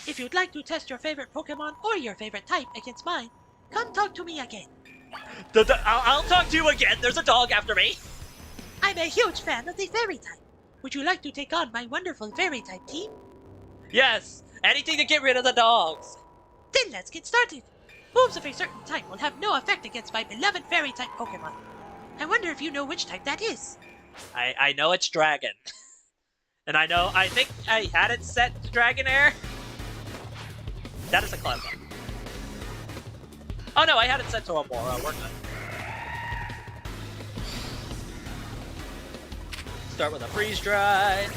If you'd like to test your favorite Pokemon or your favorite type against mine, come talk to me again. I'll talk to you again. There's a dog after me. I'm a huge fan of the fairy type. Would you like to take on my wonderful fairy type team? Yes. Anything to get rid of the dogs. Then let's get started. Moves of a certain type will have no effect against my beloved fairy type Pokemon. I wonder if you know which type that is. I know it's Dragon. And I think I had it set to Dragonair. That is a Cloud Bug. Oh no, I had it set to Aurora. We're good. Start with a Freeze Dry.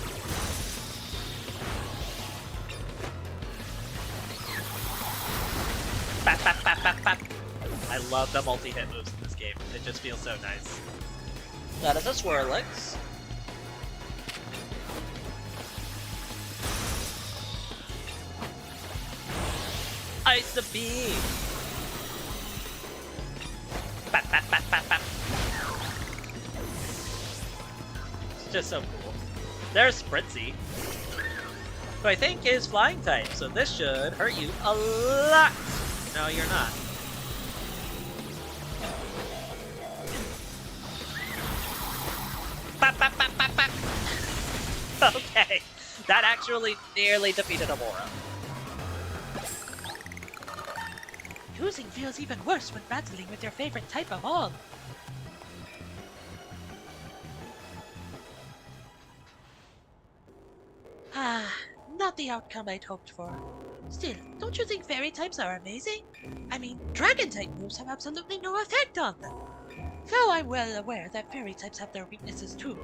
Bap, bap, bap, bap, bap. I love the multi-hit moves in this game. It just feels so nice. That is a Swirlix. Ice the Beam. Bap, bap, bap, bap, bap. It's just so cool. There's Spritzy, who I think is Flying type, so this should hurt you a lot. No, you're not. Bap, bap, bap, bap, bap. Okay, that actually nearly defeated Aurora. Losing feels even worse when battling with your favorite type of all. the outcome I'd hoped for. Still, don't you think fairy types are amazing? I mean, dragon type moves have absolutely no effect on them. Though I'm well aware that fairy types have their weaknesses too.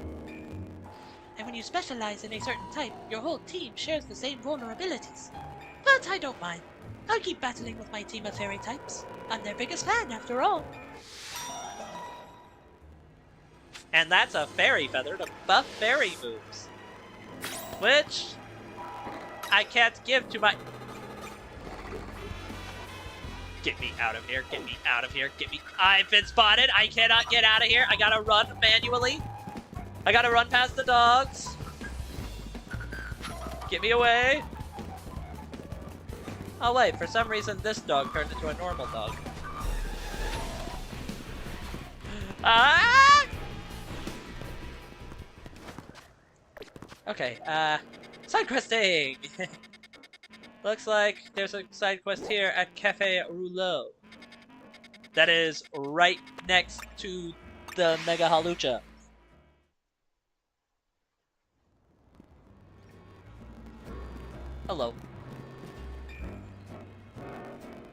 And when you specialize in a certain type, your whole team shares the same vulnerabilities. But I don't mind. I'll keep battling with my team of fairy types. I'm their biggest fan, after all. And that's a fairy feather to buff fairy moves. Which I can't give to my... Get me out of here, get me out of here, get me... I've been spotted, I cannot get out of here, I gotta run manually. I gotta run past the dogs. Get me away. Oh wait, for some reason this dog turned into a normal dog. Ah! Okay, side questing! Looks like there's a side quest here at Cafe Rouleau. That is right next to the Mega Halucha. Hello.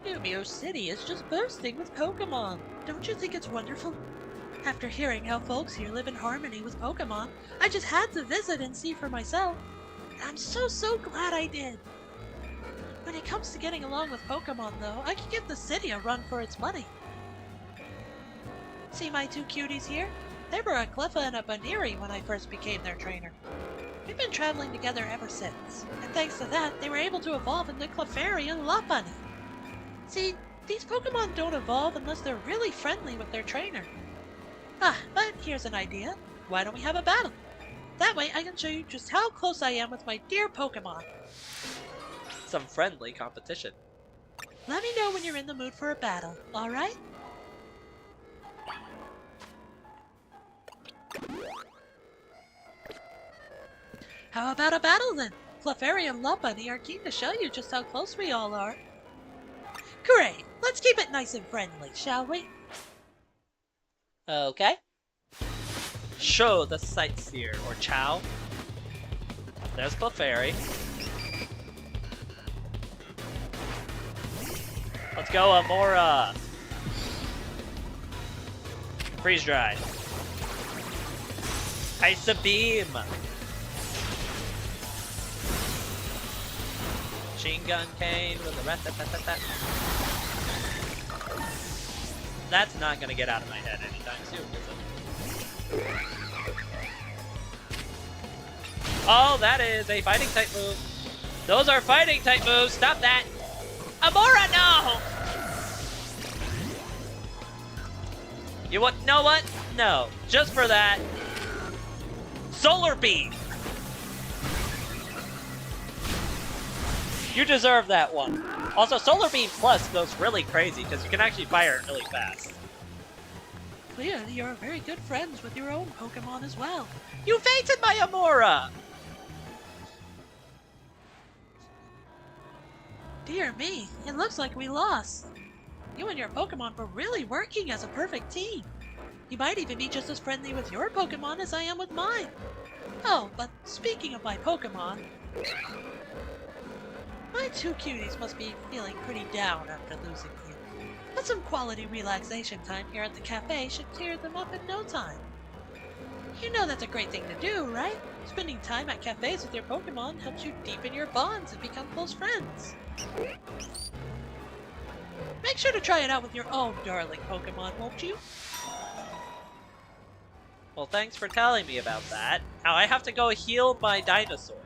Numio City is just bursting with Pokemon. Don't you think it's wonderful? After hearing how folks here live in harmony with Pokemon, I just had to visit and see for myself. I'm so glad I did. When it comes to getting along with Pokemon, though, I can give the city a run for its money. See my two cuties here? They were a Cleffa and a Baneri when I first became their trainer. We've been traveling together ever since, and thanks to that, they were able to evolve into Clefairy and Lopunny. See, these Pokemon don't evolve unless they're really friendly with their trainer. But here's an idea. Why don't we have a battle? That way I can show you just how close I am with my dear Pokemon. Some friendly competition. Let me know when you're in the mood for a battle, alright? How about a battle then? Clefairy and Lopunny are keen to show you just how close we all are. Great! Let's keep it nice and friendly, shall we? Okay. Show the sightseer, or Chow. There's Clefairy. Let's go, Amora! Freeze Dry. Ice Beam! Machine Gun Cane with the rat-tat-tat-tat. That's not gonna get out of my head anytime soon, is it? Oh, that is a fighting type move. Those are fighting type moves. Stop that. Amora, no! You know what? No. Just for that. Solar Beam! You deserve that one. Also, Solar Beam Plus goes really crazy because you can actually fire it really fast. Clearly, you're very good friends with your own Pokemon as well. You fainted my Amora! Dear me, it looks like we lost. You and your Pokemon were really working as a perfect team. You might even be just as friendly with your Pokemon as I am with mine. Oh, but speaking of my Pokemon, my two cuties must be feeling pretty down after losing you. But some quality relaxation time here at the cafe should cheer them up in no time. You know that's a great thing to do, right? Spending time at cafes with your Pokemon helps you deepen your bonds and become close friends. Make sure to try it out with your own darling Pokemon, won't you? Well, thanks for telling me about that. Now I have to go heal my dinosaur.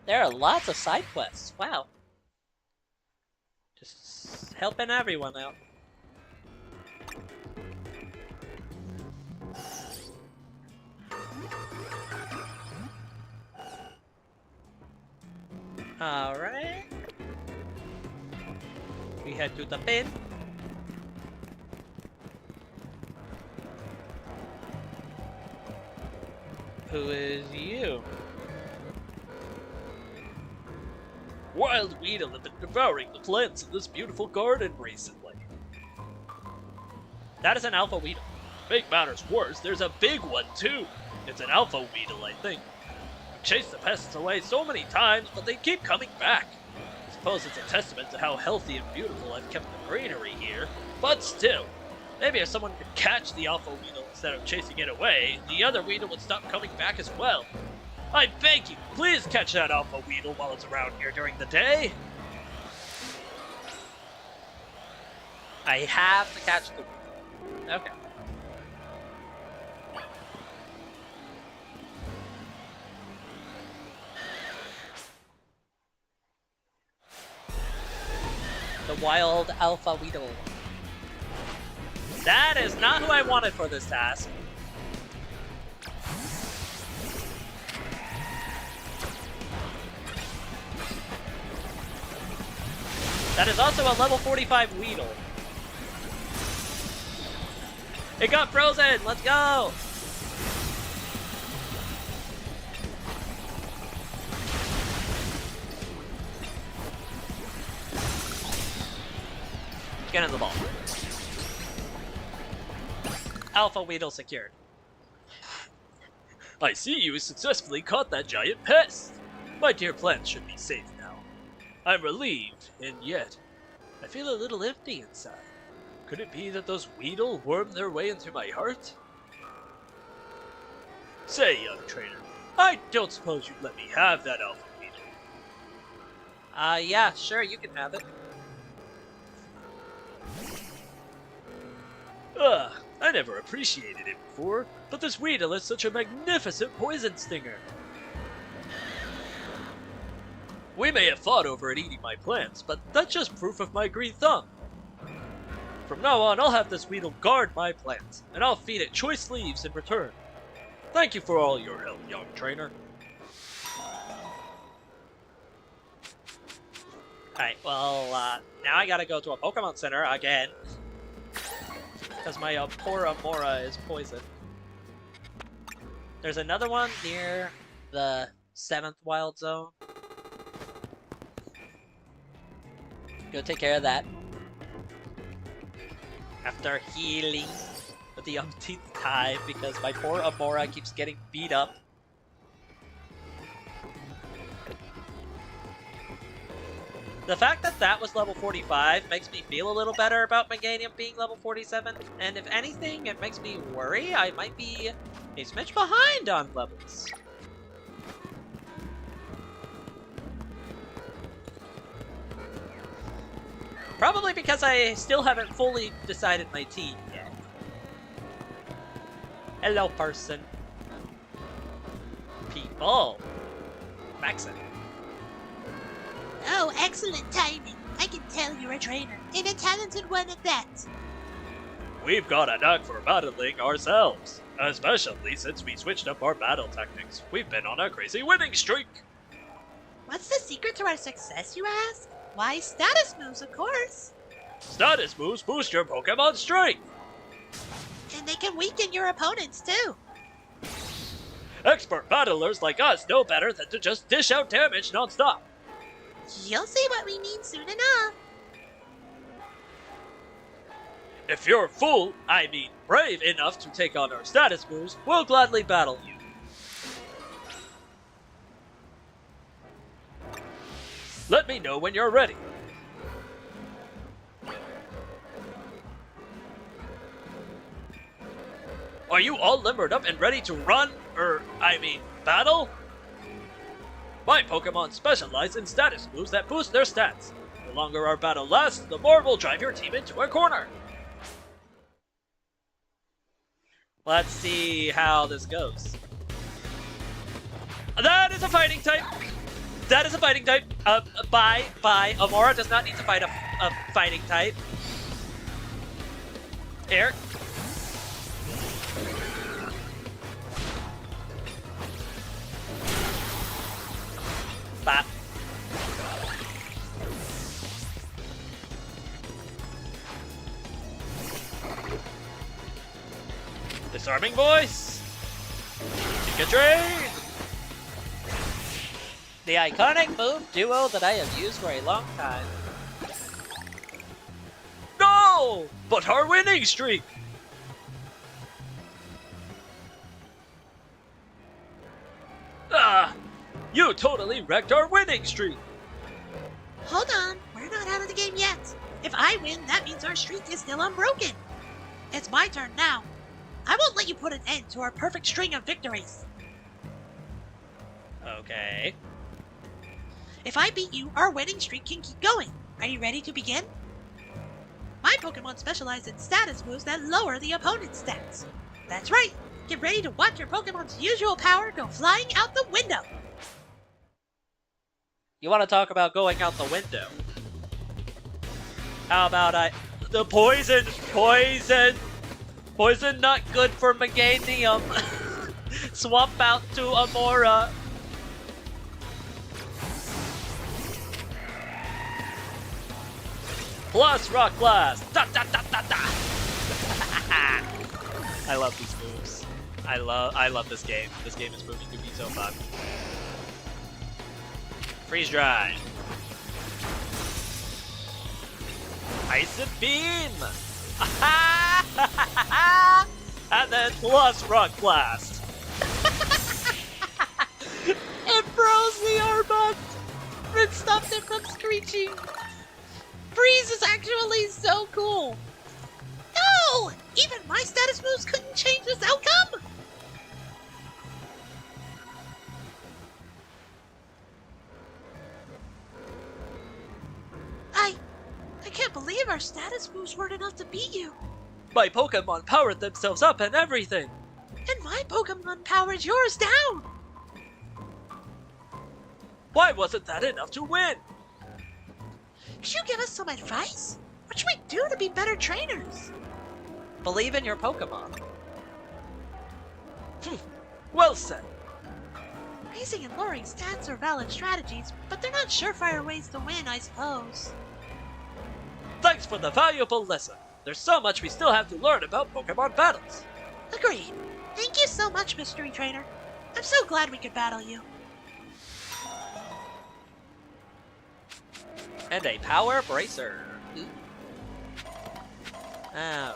There are lots of side quests. Wow. Just helping everyone out. Alright. We head to the pin. Who is you? Wild Weedle have been devouring the plants in this beautiful garden recently. That is an Alpha Weedle. Make matters worse, there's a big one too. It's an Alpha Weedle, I think. I've chased the pests away so many times, but they keep coming back. I suppose it's a testament to how healthy and beautiful I've kept the greenery here, but still. Maybe if someone could catch the Alpha Weedle instead of chasing it away, the other Weedle would stop coming back as well. I beg you, please catch that Alpha Weedle while it's around here during the day. I have to catch the Weedle. Okay. The wild Alpha Weedle. That is not who I wanted for this task. That is also a level 45 Weedle. It got frozen! Let's go! Get in the ball. Alpha Weedle secured. I see you successfully caught that giant pest. My dear plant should be safe now. I'm relieved, and yet, I feel a little empty inside. Could it be that those Weedle wormed their way into my heart? Say, young trainer, I don't suppose you'd let me have that Alpha Weedle. Yeah, sure, you can have it. I never appreciated it before, but this Weedle is such a magnificent poison stinger. We may have fought over it eating my plants, but that's just proof of my green thumb. From now on, I'll have this Weedle guard my plants, and I'll feed it choice leaves in return. Thank you for all your help, young trainer. Alright, well, now I gotta go to a Pokemon Center again. Because my poor Amora is poisoned. There's another one near the 7th Wild Zone. Go take care of that. After healing for the umpteenth time because my poor Amora keeps getting beat up. The fact that that was level 45 makes me feel a little better about Meganium being level 47, and if anything, it makes me worry I might be a smidge behind on levels. Probably because I still haven't fully decided my team yet. Hello, person. People. Maxon. Oh, excellent timing. I can tell you're a trainer, and a talented one at that. We've got a knack for battling ourselves, especially since we switched up our battle tactics. We've been on a crazy winning streak. What's the secret to our success, you ask? Why, status moves, of course. Status moves boost your Pokemon strength. And they can weaken your opponents, too. Expert battlers like us know better than to just dish out damage non-stop. You'll see what we mean soon enough. If you're brave enough to take on our status moves, we'll gladly battle you. Let me know when you're ready. Are you all limbered up and ready to run, battle? My Pokemon specialize in status moves that boost their stats. The longer our battle lasts, the more we'll drive your team into a corner. Let's see how this goes. That is a fighting type! That is a fighting type! Bye. Amora does not need to fight a fighting type. Air. Bop. Disarming voice! Drain! The iconic move duo that I have used for a long time. No! But our winning streak! You totally wrecked our winning streak! Hold on, we're not out of the game yet. If I win, that means our streak is still unbroken. It's my turn now. I won't let you put an end to our perfect string of victories. Okay. If I beat you, our winning streak can keep going. Are you ready to begin? My Pokemon specialize in status moves that lower the opponent's stats. That's right. Get ready to watch your Pokemon's usual power go flying out the window. You want to talk about going out the window? How about the poison, not good for Meganium. Swap out to Amora. Plus Rock Blast. Da, da, da, da, da. I love these moves. I love this game. This game is proving to be so fun. Freeze dry. Ice and beam. And then plus Rock Blast. It froze the Arbok! It stopped it from screeching! Freeze is actually so cool! No! Even my status moves couldn't change this outcome? I can't believe our status moves weren't enough to beat you. My Pokemon powered themselves up and everything. And my Pokemon powers yours down. Why wasn't that enough to win? Could you give us some advice? What should we do to be better trainers? Believe in your Pokemon. Well said. Raising and lowering stats are valid strategies, but they're not surefire ways to win, I suppose. Thanks for the valuable lesson. There's so much we still have to learn about Pokemon battles. Agreed. Thank you so much, Mystery Trainer. I'm so glad we could battle you. And a Power Bracer. Ooh. Alright.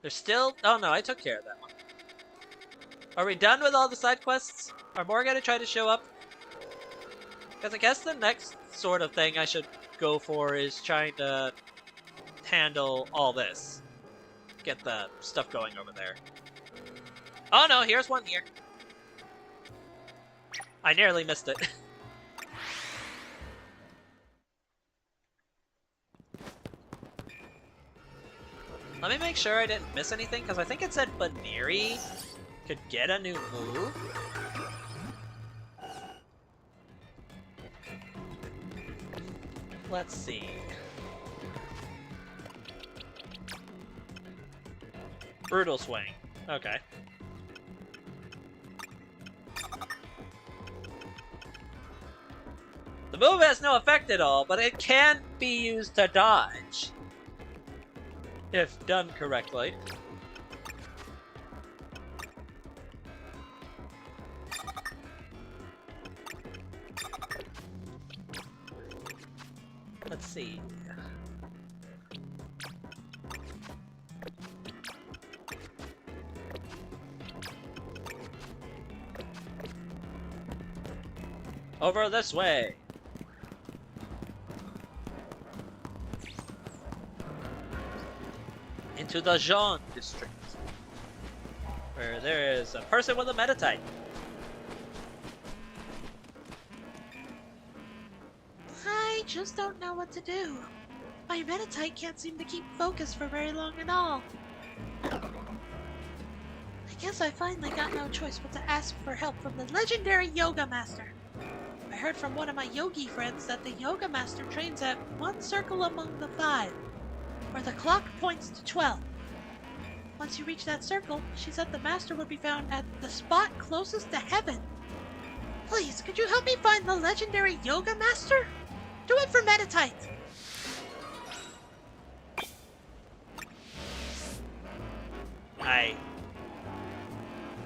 There's still... Oh no, I took care of that one. Are we done with all the side quests? Are more gonna try to show up? Because I guess the next sort of thing I should go for is trying to handle all this. Get the stuff going over there. Oh no, here's one here. I nearly missed it. Let me make sure I didn't miss anything, because I think it said Canari could get a new move. Let's see. Brutal Swing. Okay. The move has no effect at all, but it can be used to dodge. If done correctly. Let's see. Over this way. Into the Jean district, where there is a person with a Meditite. I just don't know what to do. My Meditite can't seem to keep focus for very long at all. I guess I finally got no choice but to ask for help from the legendary Yoga Master. I heard from one of my yogi friends that the Yoga Master trains at one circle among the 5, where the clock points to 12. Once you reach that circle, she said the Master would be found at the spot closest to heaven. Please, could you help me find the legendary Yoga Master? Do it for Meditite! I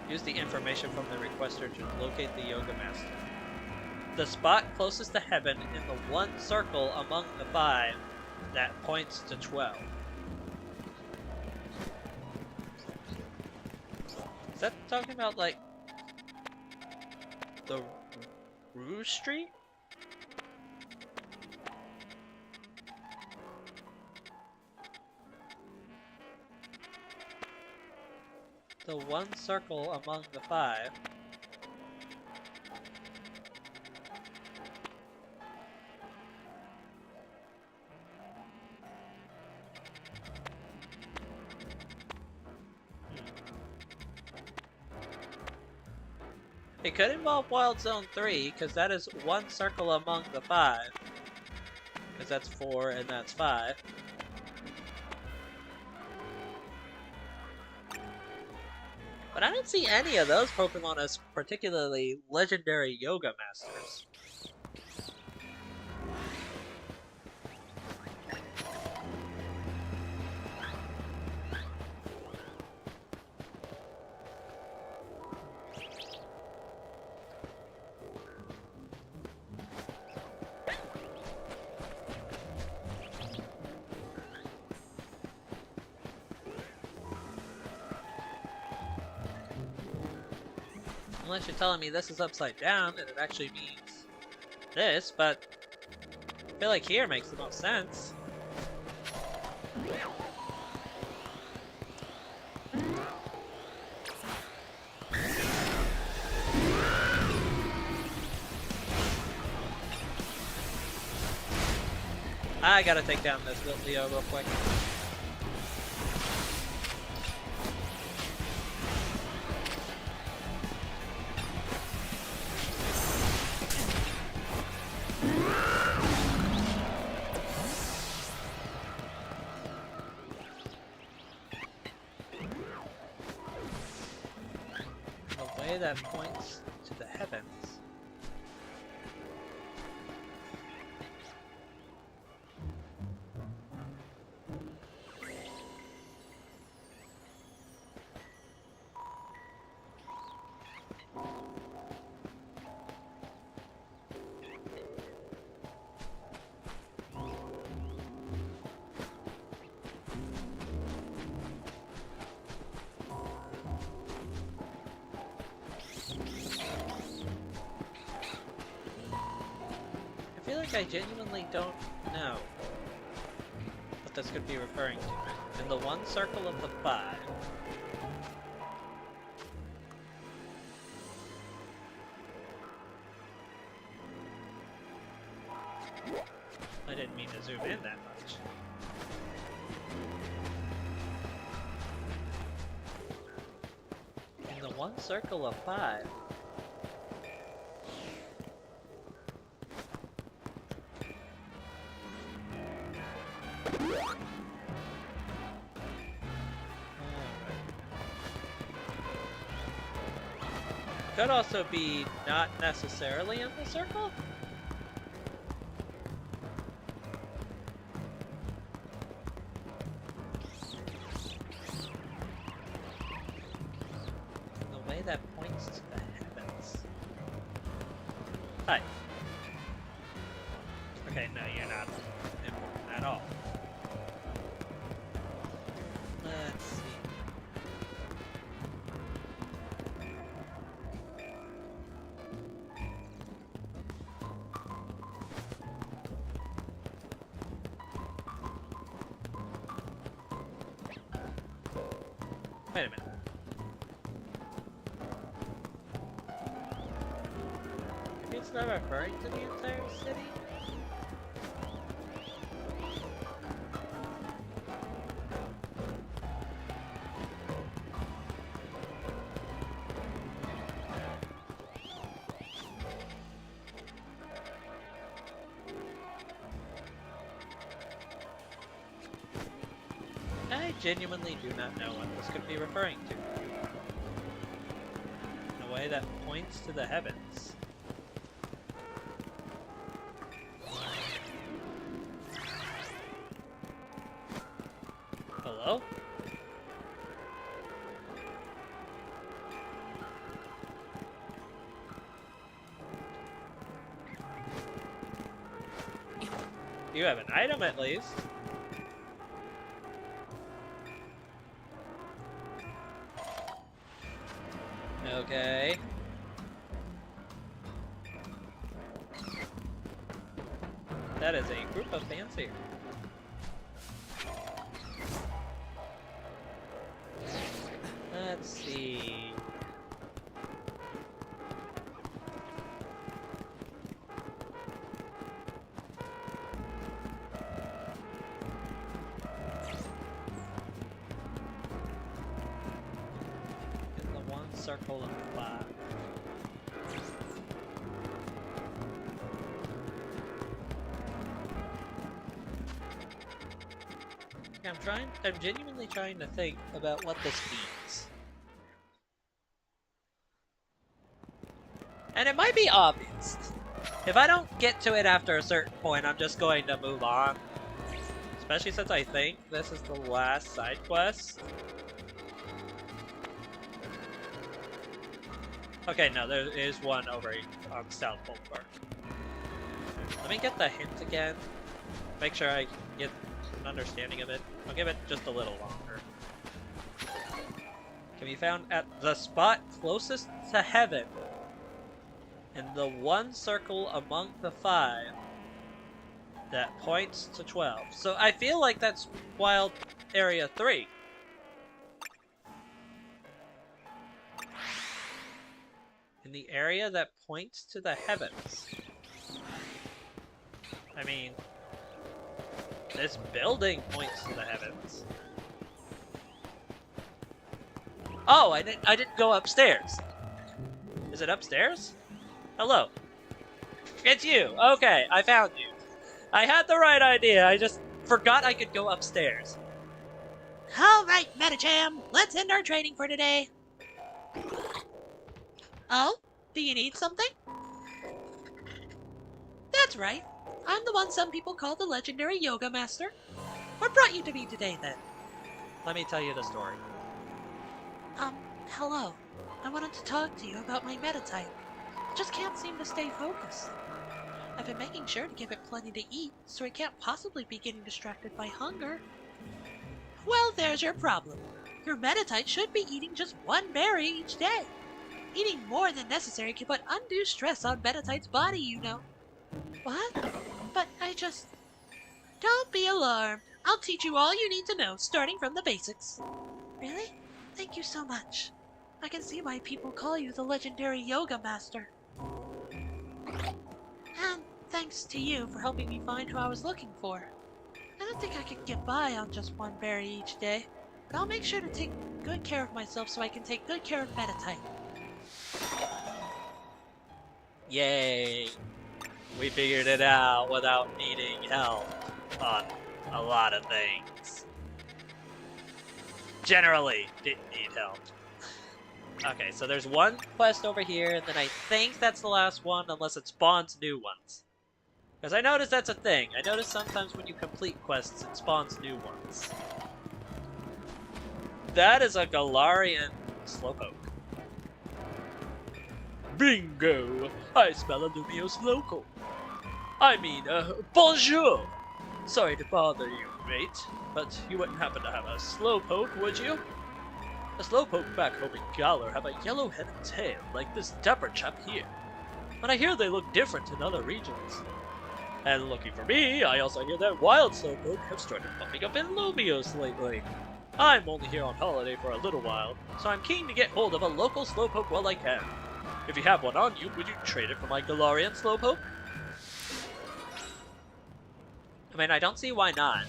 use the information from the requester to locate the Yoga Master. The spot closest to heaven in the one circle among the 5 that points to 12. Is that talking about, like... The Rouge Street? The one circle among the 5. It could involve Wild Zone 3, because that is one circle among the 5. Because that's 4 and that's 5. But I don't see any of those Pokemon as particularly legendary Yoga Masters. Unless you're telling me this is upside down and it actually means this, but I feel like here makes the most sense. I gotta take down this Leo real quick. That points to the heavens. I genuinely don't know what this could be referring to. In the one circle of the 5. I didn't mean to zoom in that much. In the one circle of 5. Could also be not necessarily in the circle. The way that points to the heavens. Hi. Okay, no, you're not important at all. Let's see. Wait a minute. Maybe it's not referring to the entire city? I genuinely do not know what this could be referring to. In a way that points to the heavens. Hello? You have an item at least. Okay. That is a group of fans here. Let's see. In the one circle of 5. I'm genuinely trying to think about what this means. And it might be obvious. If I don't get to it after a certain point, I'm just going to move on. Especially since I think this is the last side quest. Okay, no, there is one over on South Boulevard. Let me get the hint again. Make sure I get an understanding of it. I'll give it just a little longer. Can be found at the spot closest to heaven in the one circle among the 5 that points to 12. So I feel like that's Wild Area 3. In the area that points to the heavens. I mean, this building points to the heavens. Oh, I didn't go upstairs. Is it upstairs? Hello. It's you. Okay, I found you. I had the right idea. I just forgot I could go upstairs. Alright, Metacham, let's end our training for today. Oh? Do you need something? That's right. I'm the one some people call the legendary yoga master. What brought you to me today, then? Let me tell you the story. Hello. I wanted to talk to you about my metatype. I just can't seem to stay focused. I've been making sure to give it plenty to eat, so it can't possibly be getting distracted by hunger. Well, there's your problem. Your metatype should be eating just one berry each day. Eating more than necessary can put undue stress on Metatype's body, you know. What? But I just... Don't be alarmed. I'll teach you all you need to know, starting from the basics. Really? Thank you so much. I can see why people call you the legendary yoga master. And thanks to you for helping me find who I was looking for. I don't think I could get by on just one berry each day, but I'll make sure to take good care of myself so I can take good care of Metatype. Yay! We figured it out without needing help on a lot of things. Generally, didn't need help. Okay, so there's one quest over here, and then I think that's the last one, unless it spawns new ones. Because I noticed that's a thing. I notice sometimes when you complete quests, it spawns new ones. That is a Galarian Slowpoke. Bingo! I smell a Lumiose local. I mean, bonjour! Sorry to bother you, mate, but you wouldn't happen to have a Slowpoke, would you? A Slowpoke back home in Galar have a yellow-headed tail like this dapper chap here. But I hear they look different in other regions. And looking for me, I also hear that wild Slowpoke have started popping up in Lumiose lately. I'm only here on holiday for a little while, so I'm keen to get hold of a local Slowpoke while I can. If you have one on you, would you trade it for my Galarian Slowpoke? I mean, I don't see why not.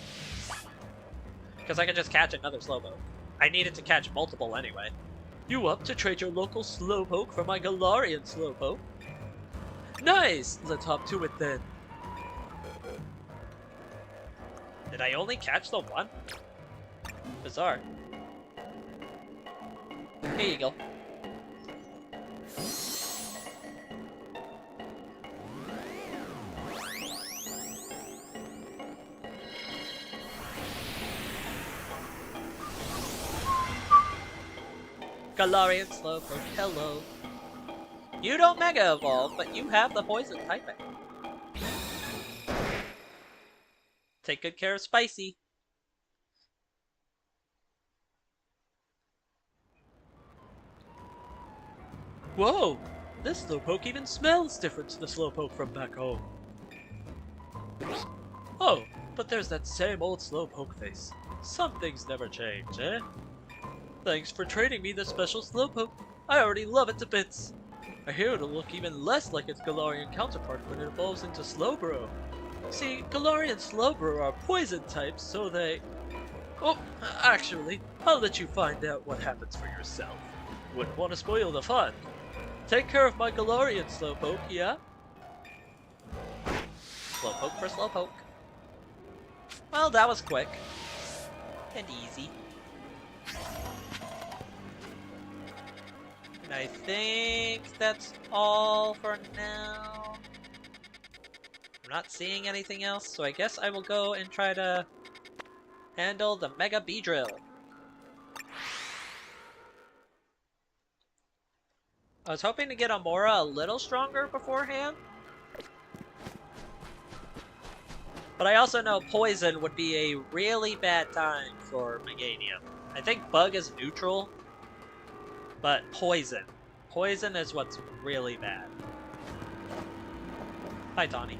Because I can just catch another Slowpoke. I needed to catch multiple anyway. You up to trade your local Slowpoke for my Galarian Slowpoke? Nice! Let's hop to it then. Did I only catch the one? Bizarre. Here you go. Galarian Slowpoke, hello. You don't Mega Evolve, but you have the Poison typing. Take good care of Spicy. Whoa! This Slowpoke even smells different to the Slowpoke from back home. Oh, but there's that same old Slowpoke face. Some things never change, eh? Thanks for trading me the special Slowpoke. I already love it to bits. I hear it'll look even less like its Galarian counterpart when it evolves into Slowbro. See, Galarian and Slowbro are poison types, so they... Oh, actually, I'll let you find out what happens for yourself. Wouldn't want to spoil the fun. Take care of my Galarian Slowpoke, yeah? Slowpoke for Slowpoke. Well, that was quick. And easy. And I think that's all for now. I'm not seeing anything else, so I guess I will go and try to handle the Mega Beedrill. I was hoping to get Amora a little stronger beforehand. But I also know Poison would be a really bad time for Meganium. I think Bug is neutral, but Poison. Poison is what's really bad. Hi, Tawny.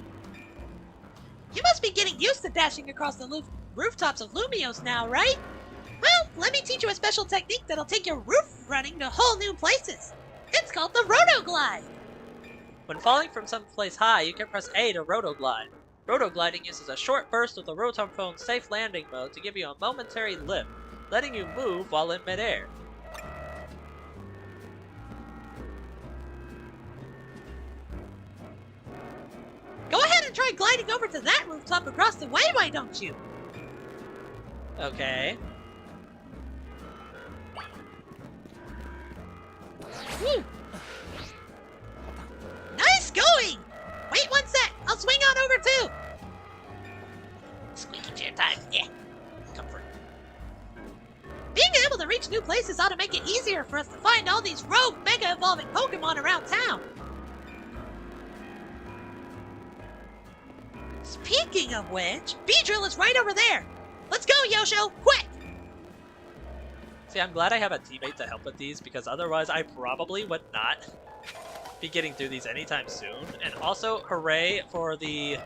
You must be getting used to dashing across the rooftops of Lumios now, right? Well, let me teach you a special technique that'll take your roof running to whole new places. It's called the Rotoglide. When falling from someplace high, you can press A to Rotoglide. Rotogliding uses a short burst of the Rotom-Phone's safe landing mode to give you a momentary lift, letting you move while in midair. Go ahead and try gliding over to that rooftop across the way, why don't you? Okay. Woo. Nice going! Wait one sec, I'll swing on over too! Squeaky chair time, yeah. Comfort. Being able to reach new places ought to make it easier for us to find all these rogue Mega Evolving Pokemon around town. Speaking of which, Beedrill is right over there! Let's go, Yosho, quick! See, I'm glad I have a teammate to help with these, because otherwise I probably would not be getting through these anytime soon. And also, hooray for the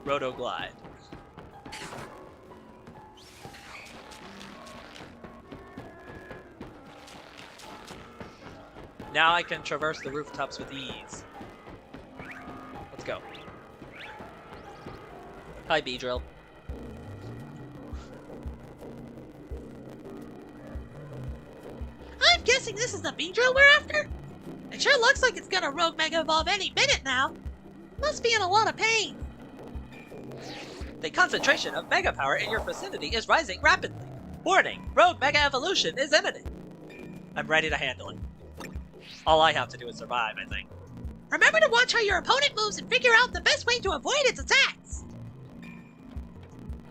Rotoglide. Now I can traverse the rooftops with ease. Let's go. Hi, Beedrill. I'm guessing this is the Beedrill we're after? It sure looks like it's gonna rogue Mega Evolve any minute now. Must be in a lot of pain. The concentration of Mega Power in your vicinity is rising rapidly. Warning, Rogue Mega Evolution is imminent. I'm ready to handle it. All I have to do is survive, I think. Remember to watch how your opponent moves and figure out the best way to avoid its attacks.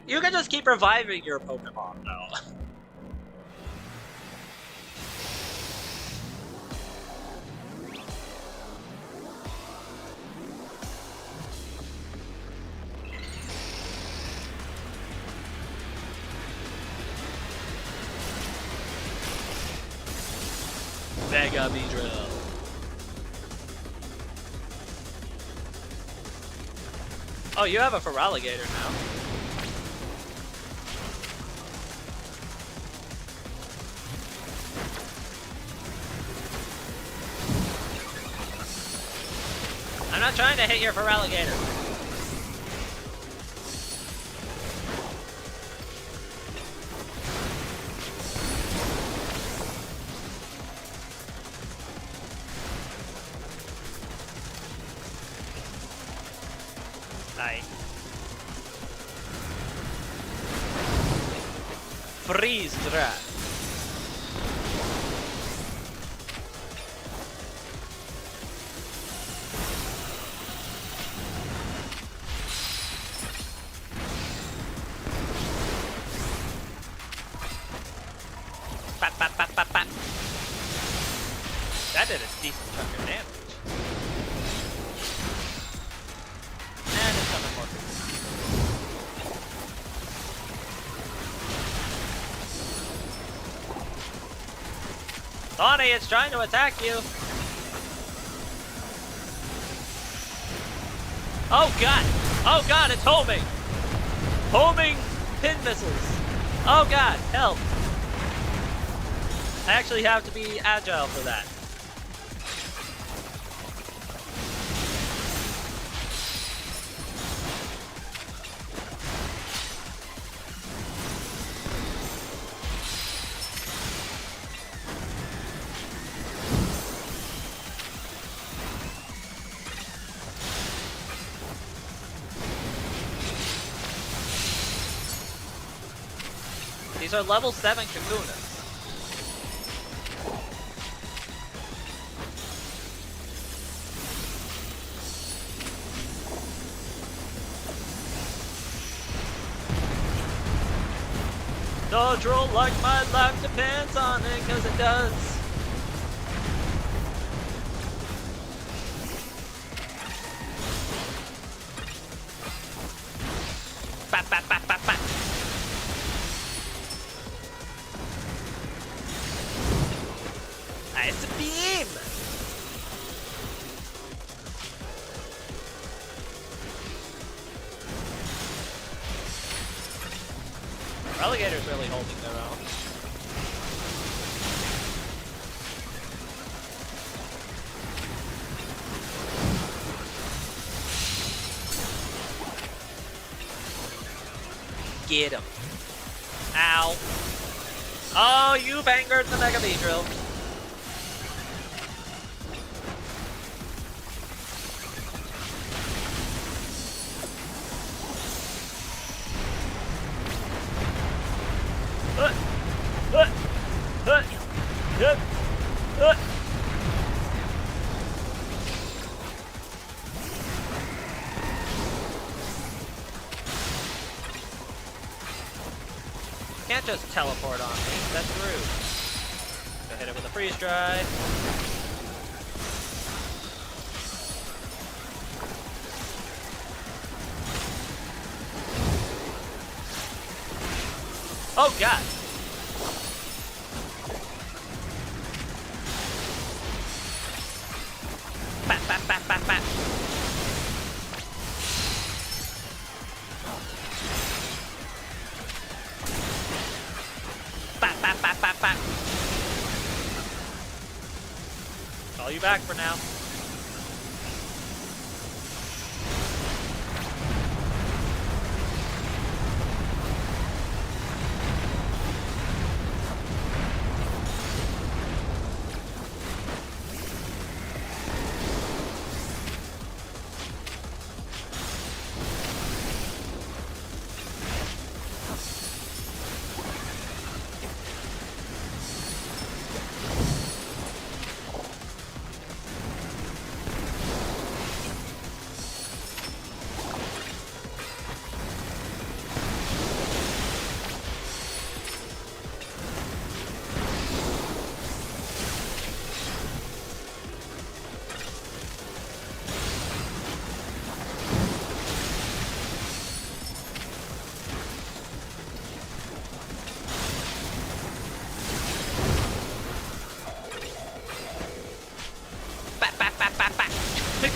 You can just keep reviving your Pokemon, though. Mega Beedrill. Oh, you have a Feraligatr now. I'm not trying to hit your Feraligatr. Nice. Freeze Drat. Pat, pat, pat, pat, pat. That did a decent chunk of damage. And it's coming more. Tawny, it's trying to attack you. Oh god! Oh god, it's homing! Homing pin missiles. Oh god, help! I actually have to be agile for that. These are level 7 Kakunas. Dodge roll like my life depends on it, cause it does. Bap, bap, bap, bap, bap. Nice beam! Relegator's really holding their own. Get him. Ow. Oh, you bangered the Mega Bee Drill. Can't just teleport on me, that's rude. Go hit it with a freeze drive. Oh god! Bat, bat, bat, bat, bat. Bat, bat, bat, bat, bat. Call you back for now.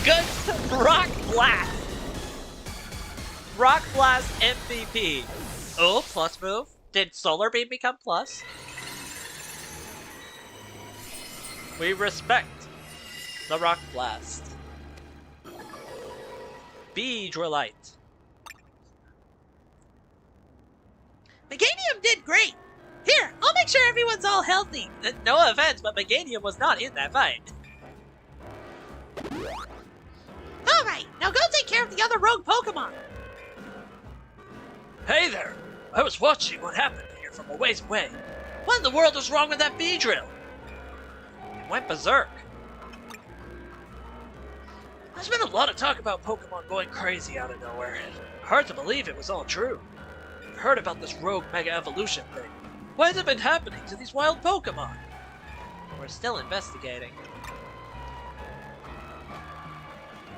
Good Rock Blast! Rock Blast MVP. Oh, plus move. Did Solar Beam become plus? We respect the Rock Blast. Beedrillite. Meganium did great! Here, I'll make sure everyone's all healthy! No offense, but Meganium was not in that fight. Alright, now go take care of the other rogue Pokemon! Hey there! I was watching what happened here from a ways away. What in the world is wrong with that Beedrill? It went berserk. There's been a lot of talk about Pokemon going crazy out of nowhere. Hard to believe it was all true. I've heard about this rogue Mega Evolution thing. What has it been happening to these wild Pokemon? We're still investigating.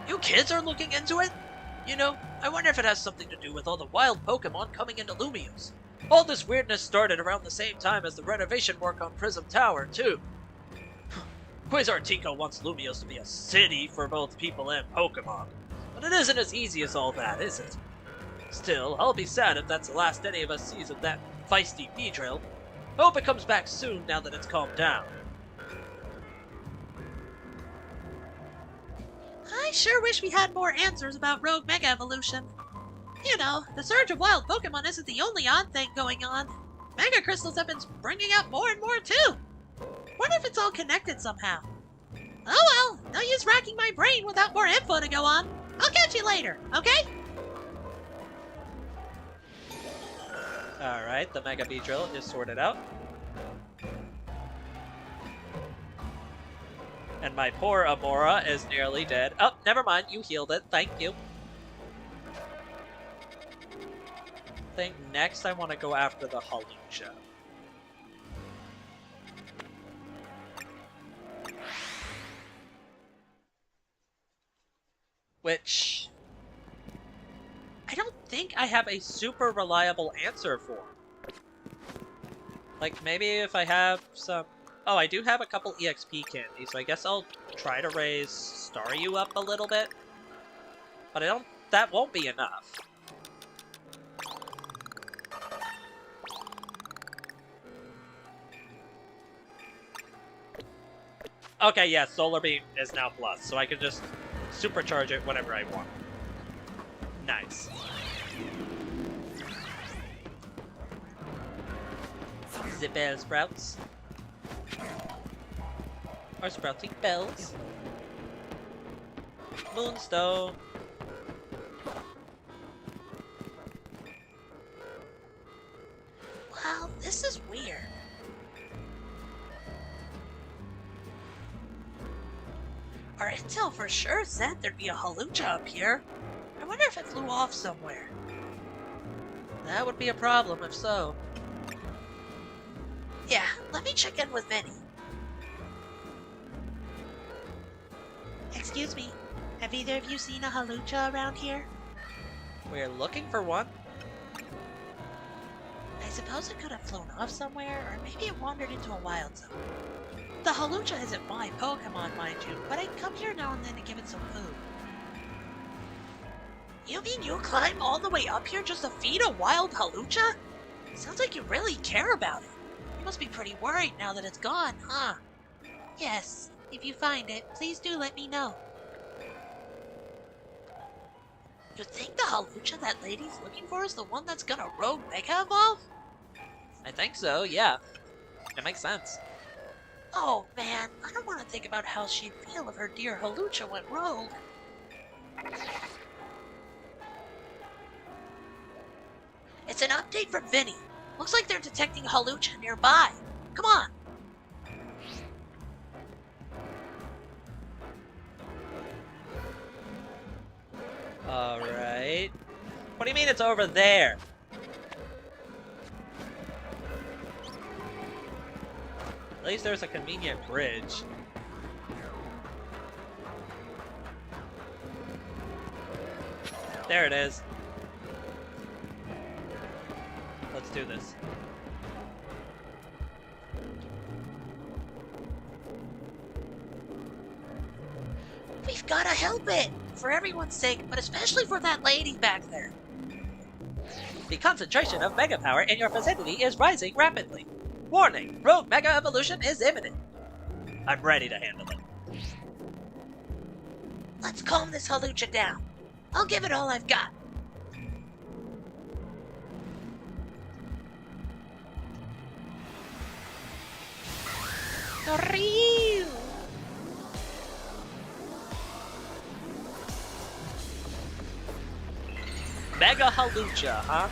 You kids are looking into it? You know, I wonder if it has something to do with all the wild Pokemon coming into Lumiose. All this weirdness started around the same time as the renovation work on Prism Tower, too. Quasar Tico wants Lumiose to be a city for both people and Pokemon. But it isn't as easy as all that, is it? Still, I'll be sad if that's the last any of us sees of that feisty Beedrill. I hope it comes back soon now that it's calmed down. I sure wish we had more answers about Rogue Mega Evolution. You know, the surge of wild Pokemon isn't the only odd thing going on. Mega Crystals have been springing up more and more too. Wonder if it's all connected somehow. Oh well, no use racking my brain without more info to go on. I'll catch you later, okay? Alright, the Mega Beedrill is sorted out. And my poor Amora is nearly dead. Oh, never mind, you healed it. Thank you. I think next I want to go after the Hawlucha. Which I don't think I have a super reliable answer for. Like, maybe if I have some... Oh, I do have a couple EXP candies, so I guess I'll try to raise Staryu up a little bit. But I don't... that won't be enough. Okay, yeah, Solar Beam is now plus, so I can just supercharge it whenever I want. Nice. The bell sprouts are sprouting bells. Moonstone. Wow, this is weird. Our intel for sure said there'd be a Hawlucha up here. I wonder if it flew off somewhere. That would be a problem if so. Yeah, let me check in with Vinny. Excuse me, have either of you seen a Hawlucha around here? We're looking for one. I suppose it could have flown off somewhere, or maybe it wandered into a wild zone. The Hawlucha isn't my Pokemon, mind you, but I come here now and then to give it some food. You mean you climb all the way up here just to feed a wild Hawlucha? Sounds like you really care about it. You must be pretty worried now that it's gone, huh? Yes, if you find it, please do let me know. You think the Hawlucha that lady's looking for is the one that's gonna Rogue Mega Evolve? I think so, yeah. It makes sense. Oh man, I don't want to think about how she'd feel if her dear Hawlucha went rogue. It's an update from Vinny. Looks like they're detecting Hawlucha nearby. Come on. Alright. What do you mean it's over there? At least there's a convenient bridge. There it is. Let's do this. We've gotta help it! For everyone's sake, but especially for that lady back there. The concentration of Mega Power in your vicinity is rising rapidly. Warning! Rogue Mega Evolution is imminent. I'm ready to handle it. Let's calm this Hawlucha down. I'll give it all I've got. Ryu! Mega Hawlucha, huh?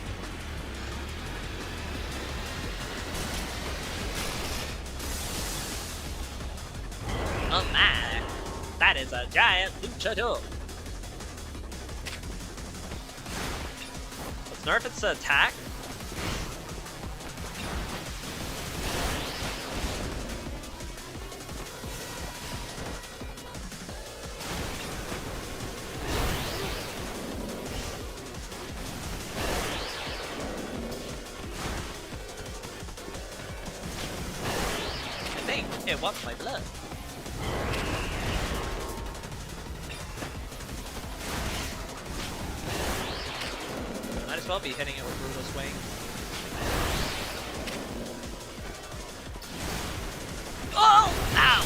Oh my! That is a giant Luchador! Let's nerf its attack. I think it wants my blood. as well be hitting it with Brutal Swing. Oh! Ow!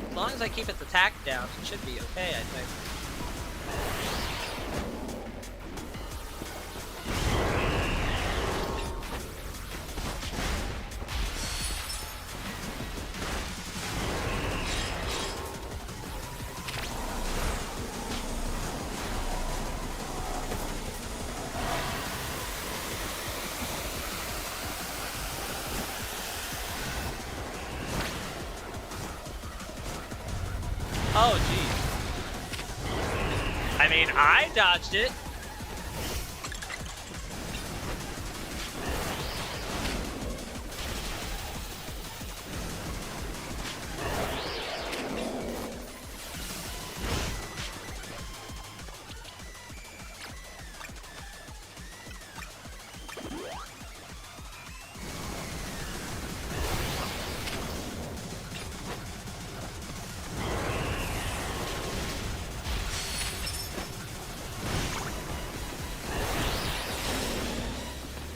As long as I keep its attack down, it should be okay, I think. Oh, geez. I mean, I dodged it.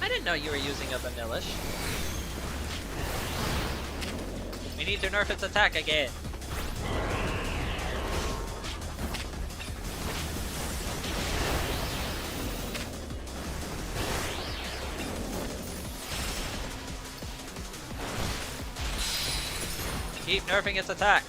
I didn't know you were using a Vanillish. We need to nerf its attack again. Keep nerfing its attack.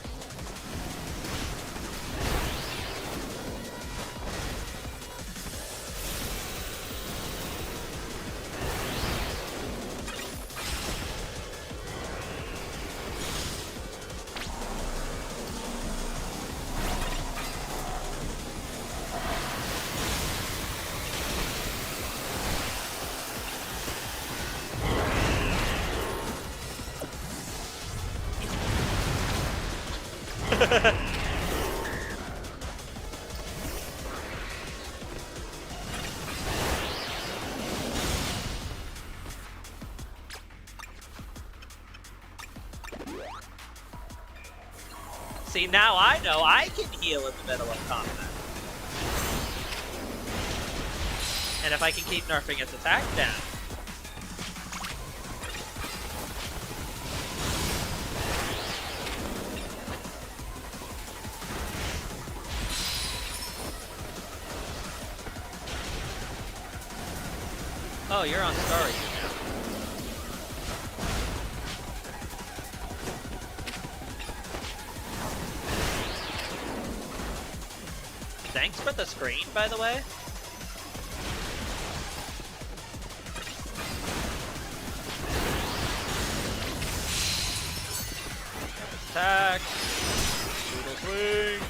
See, now I know I can heal in the middle of combat. And if I can keep nerfing its attack down. Oh, you're on Starry now. Thanks for the screen, by the way. Attack. Brutal swing.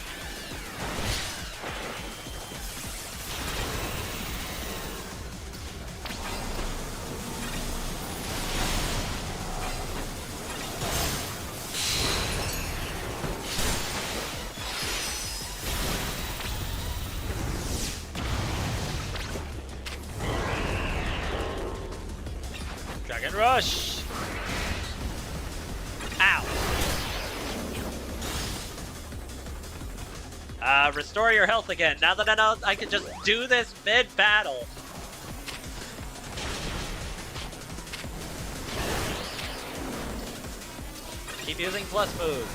Dragon Rush! Ow! Restore your health again. Now that I know I can just do this mid-battle. Keep using plus moves.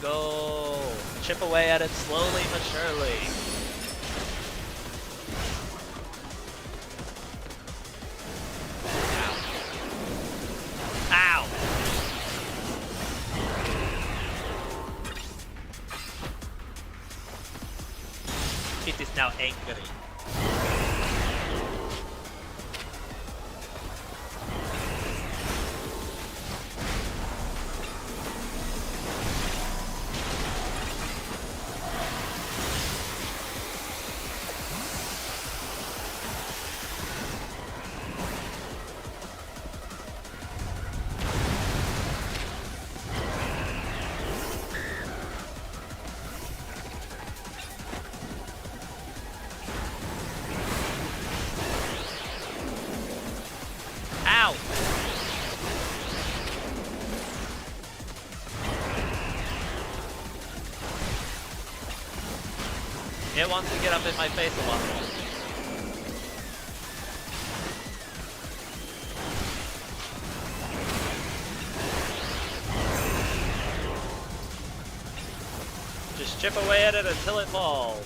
Go chip away at it slowly but surely. Ow. Ow. It is now angry. it wants to get up in my face a lot more. Just chip away at it until it falls.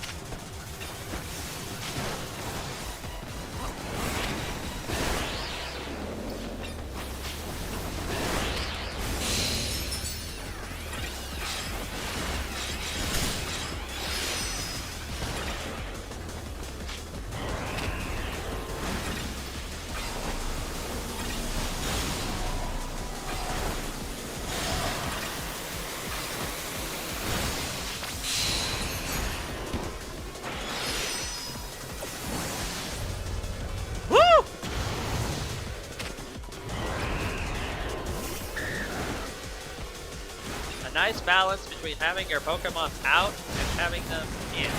Nice balance between having your Pokemon out and having them in.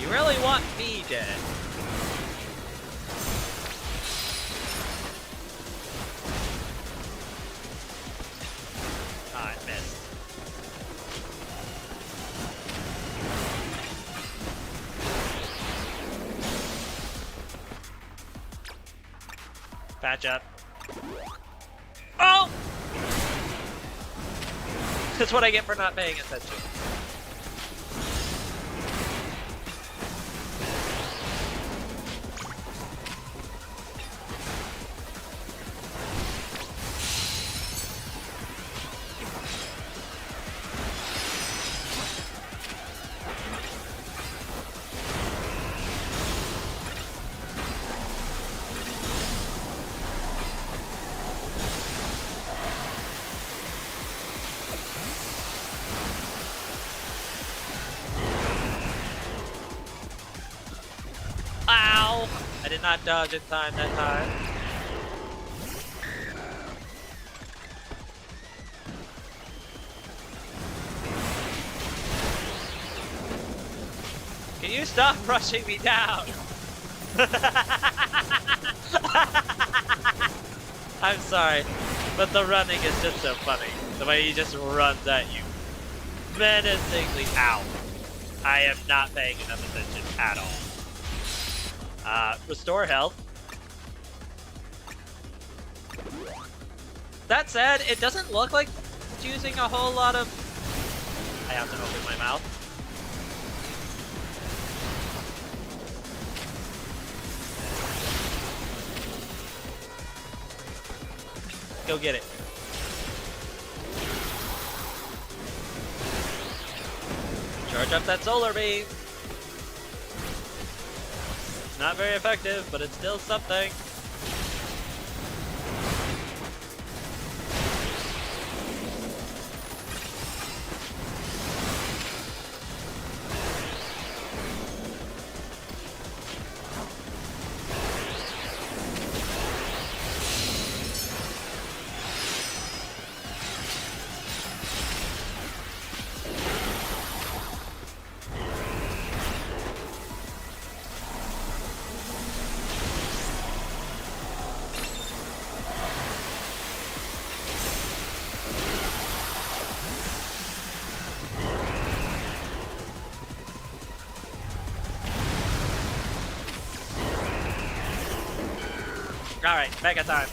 You really want me dead. Ah, I missed. Patch up. Oh! That's what I get for not paying attention. Ow! I did not dodge in time that time. Can you stop rushing me down? I'm sorry, but the running is just so funny. The way he just runs at you. Menacingly. Ow. I am not paying enough attention at all. Restore health. That said, it doesn't look like it's using a whole lot of... I have to open my mouth. Go get it. Charge up that solar beam. Not very effective, but it's still something. Alright, mega time.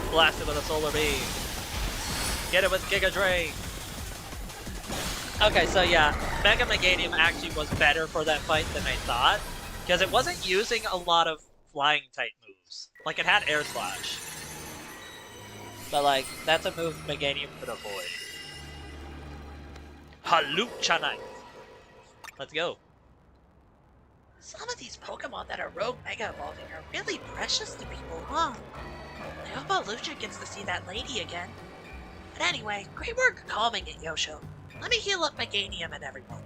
Blast it with a solar beam. Get it with Giga Drain. Okay, so yeah, Mega Meganium actually was better for that fight than I thought, because it wasn't using a lot of flying type moves. Like, it had Air Slash. But like, that's a move Meganium could avoid. Haluchanite. Let's go. Some of these Pokemon that are rogue Mega Evolving are really precious to people, huh? I hope Alucha gets to see that lady again. But anyway, great work calming it, Yosho. Let me heal up Meganium and everyone.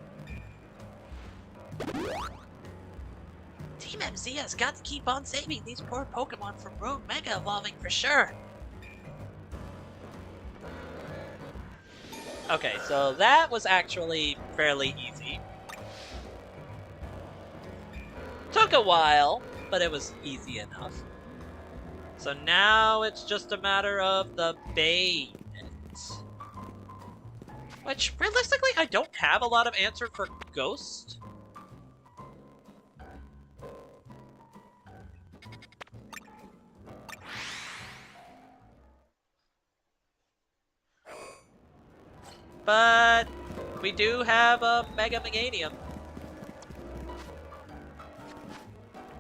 Team MZ has got to keep on saving these poor Pokemon from rogue Mega Evolving for sure. Okay, so that was actually fairly easy. took a while, but it was easy enough. So now it's just a matter of the Bayonet. Which, realistically, I don't have a lot of answer for Ghost. But we do have a Mega Meganium.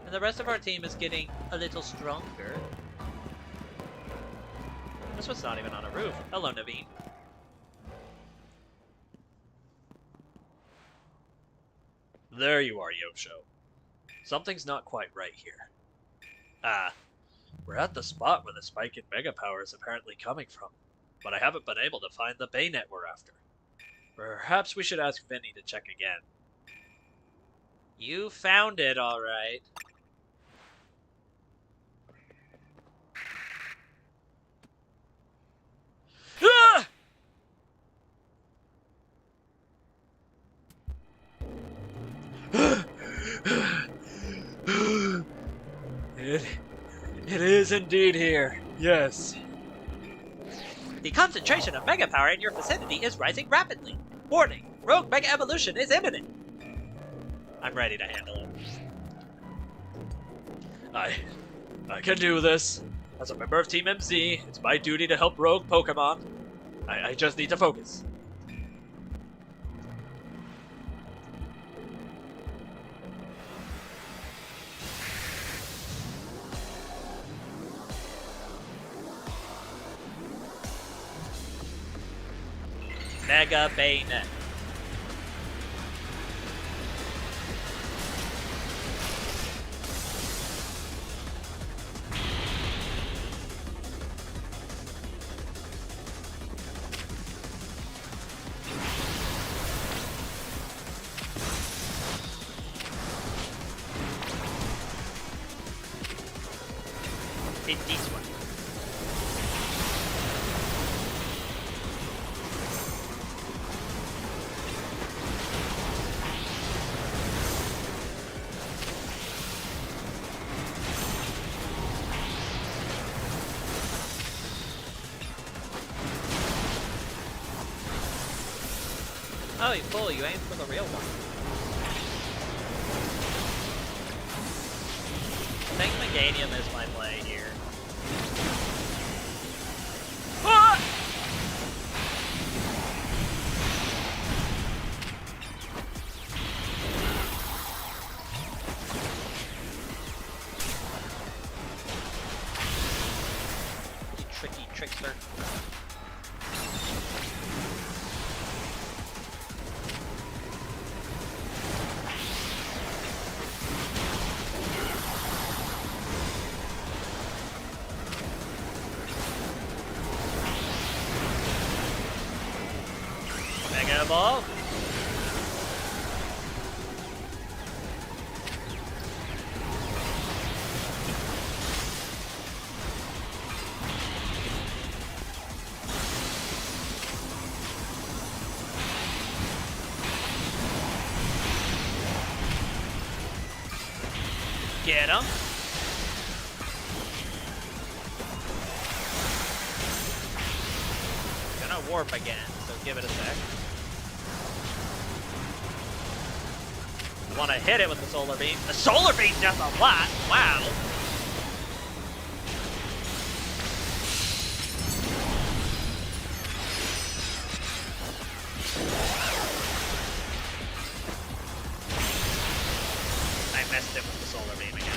And the rest of our team is getting a little stronger. This one's not even on a roof. Hello, Naveen. There you are, Yosho. Something's not quite right here. We're at the spot where the spike in Mega Power is apparently coming from, but I haven't been able to find the Bayonet we're after. Perhaps we should ask Vinny to check again. You found it, alright. Ah! It is indeed here. Yes. The concentration of Mega Power in your vicinity is rising rapidly. Warning, Rogue Mega Evolution is imminent. I'm ready to handle it. I can do this. As a member of Team MZ, it's my duty to help Rogue Pokemon. I just need to focus. Mega Bayonet. Hit this one. Oh, you fool, you aimed for the real one. I think Meganium is my play here. Ah! You tricky trickster. Mega Ball. Get him. Gonna warp again, so give it a sec. I want to hit it with the Solar Beam. The Solar Beam does a lot! Wow! I messed it with the Solar Beam again.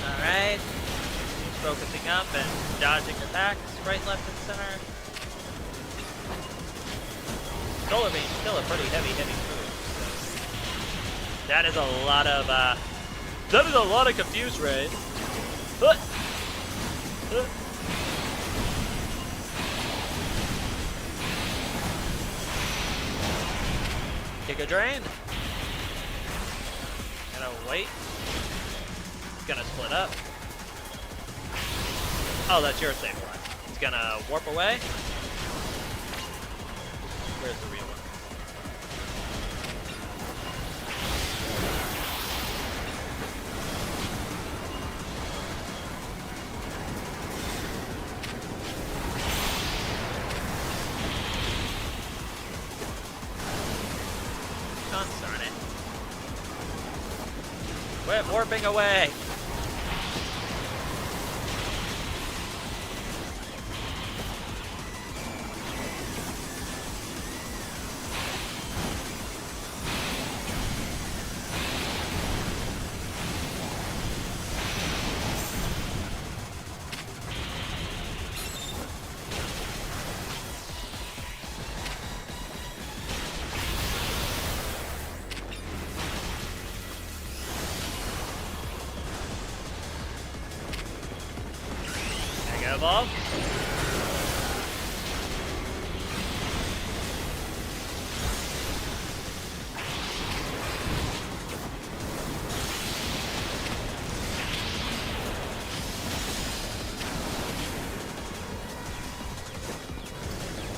Alright. Focusing up and dodging attacks, right, left, and center. Solar Beam still a pretty heavy move. So. That is a lot of confused Ray. Kick a drain. Gonna wait. It's gonna split up. Oh, that's your safe line. It's gonna warp away. Where's the real one? Darn it. Quit warping away. Mega Evolve.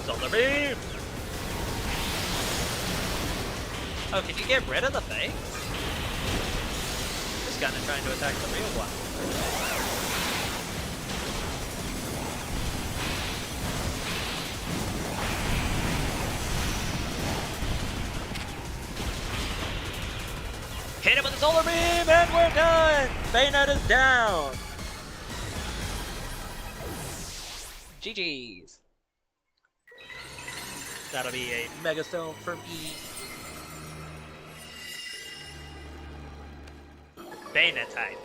Solar Beam! Oh, can you get rid of the thing? Just kinda trying to attack the real one. Hit him with the solar beam, and we're done! Bayonet is down! GG's. That'll be a Mega Stone for me. Bayonetite.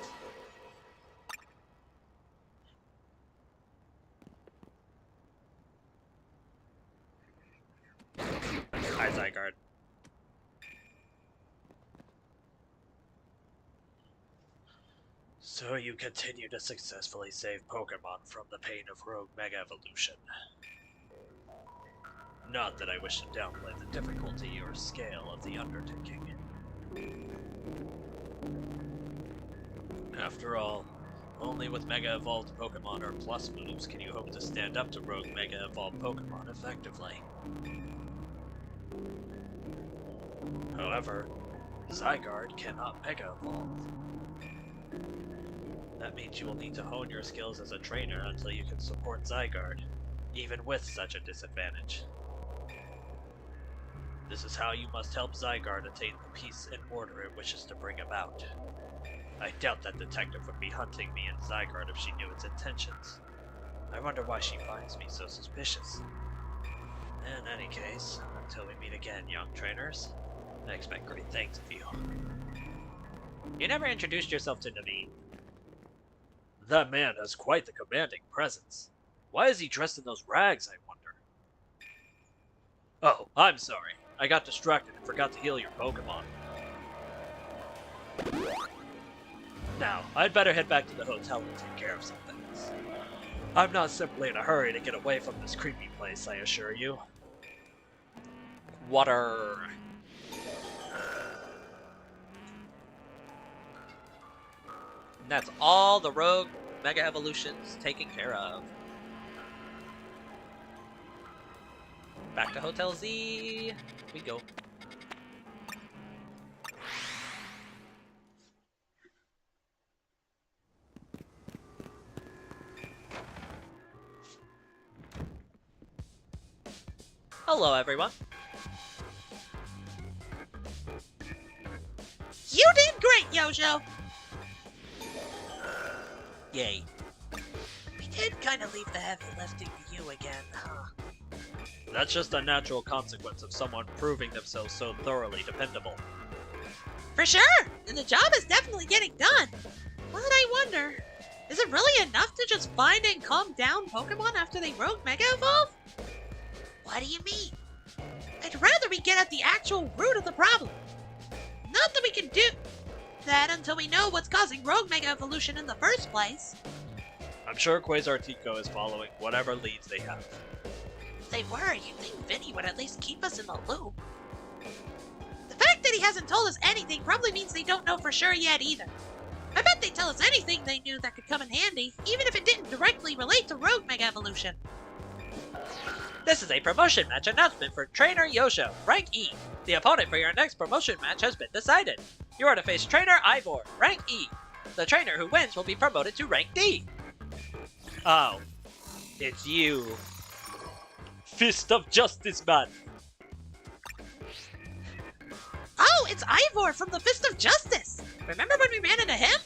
Hi, Zygarde. So you continue to successfully save Pokemon from the pain of Rogue Mega Evolution. Not that I wish to downplay the difficulty or scale of the undertaking. After all, only with Mega Evolved Pokemon or Plus moves can you hope to stand up to Rogue Mega Evolved Pokemon effectively. However, Zygarde cannot Mega Evolve. That means you will need to hone your skills as a trainer until you can support Zygarde, even with such a disadvantage. This is how you must help Zygarde attain the peace and order it wishes to bring about. I doubt that detective would be hunting me and Zygarde if she knew its intentions. I wonder why she finds me so suspicious. In any case, until we meet again, young trainers, I expect great things of you. You never introduced yourself to Naveen. That man has quite the commanding presence. Why is he dressed in those rags, I wonder? Oh, I'm sorry. I got distracted and forgot to heal your Pokemon. Now, I'd better head back to the hotel and take care of some things. I'm not simply in a hurry to get away from this creepy place, I assure you. Water. And that's all the Rogue Mega Evolutions taken care of. Back to Hotel Z we go. Hello, everyone. You did great, Yojo! Yay. We did kind of leave the heavy lifting to you again, huh? That's just a natural consequence of someone proving themselves so thoroughly dependable. For sure! And the job is definitely getting done. But I wonder, is it really enough to just find and calm down Pokemon after they Rogue Mega Evolve? What do you mean? I'd rather we get at the actual root of the problem. No Not that we can do that until we know what's causing Rogue Mega Evolution in the first place. I'm sure Quasartico is following whatever leads they have. If they were, you'd think Vinny would at least keep us in the loop. The fact that he hasn't told us anything probably means they don't know for sure yet either. I bet they'd tell us anything they knew that could come in handy, even if it didn't directly relate to Rogue Mega Evolution. This is a promotion match announcement for Trainer Yosho, rank E. The opponent for your next promotion match has been decided. You are to face Trainer Ivor, rank E. The trainer who wins will be promoted to rank D. Oh, it's you. Fist of Justice Man. Oh, it's Ivor from the Fist of Justice! Remember when we ran into him?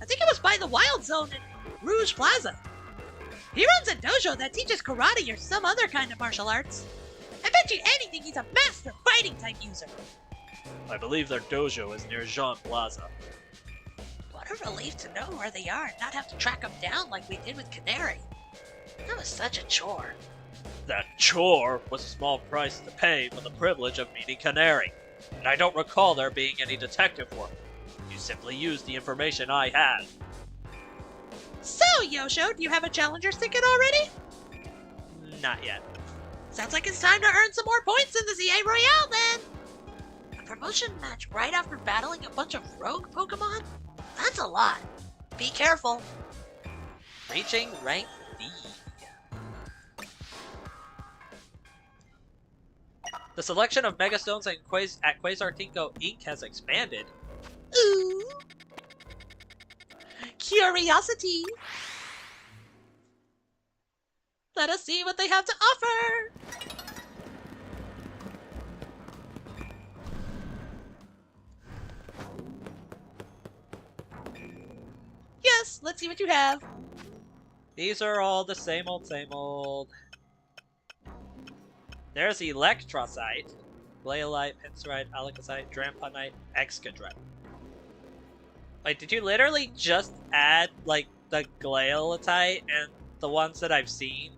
I think it was by the Wild Zone in Rouge Plaza. He runs a dojo that teaches karate or some other kind of martial arts. I bet you anything he's a master fighting type user. I believe their dojo is near Jean Plaza. What a relief to know where they are and not have to track them down like we did with Canari. That was such a chore. That chore was a small price to pay for the privilege of meeting Canari, and I don't recall there being any detective work. You simply used the information I had. So, Yosho, do you have a challenger's ticket already? Not yet. Sounds like it's time to earn some more points in the ZA Royale, then! A promotion match right after battling a bunch of rogue Pokemon? That's a lot. Be careful. Reaching rank D. The selection of Megastones at Quasartico Inc. has expanded. Ooh. Curiosity. Let us see what they have to offer. Yes, let's see what you have. These are all the same old, same old. There's Electrocyte, Glaolite, Pinsirite, Alicosite, Dramponite, Excadrem. Wait, did you literally just add, like, the Glaolitite and the ones that I've seen?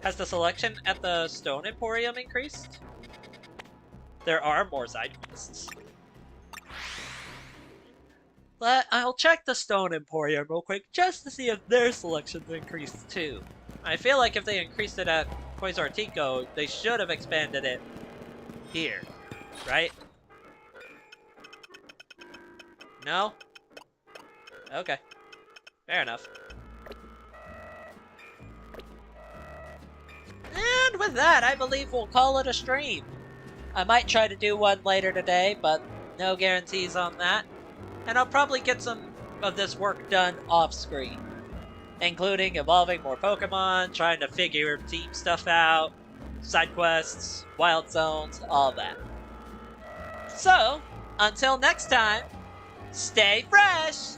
Has the selection at the Stone Emporium increased? There are more side quests. But I'll check the Stone Emporium real quick just to see if their selection's increased too. I feel like if they increased it at Quasartico, they should have expanded it here, right? No? Okay. Fair enough. And with that, I believe we'll call it a stream. I might try to do one later today, but no guarantees on that. And I'll probably get some of this work done off-screen, including evolving more Pokemon, trying to figure team stuff out, side quests, wild zones, all that. So, until next time, stay fresh!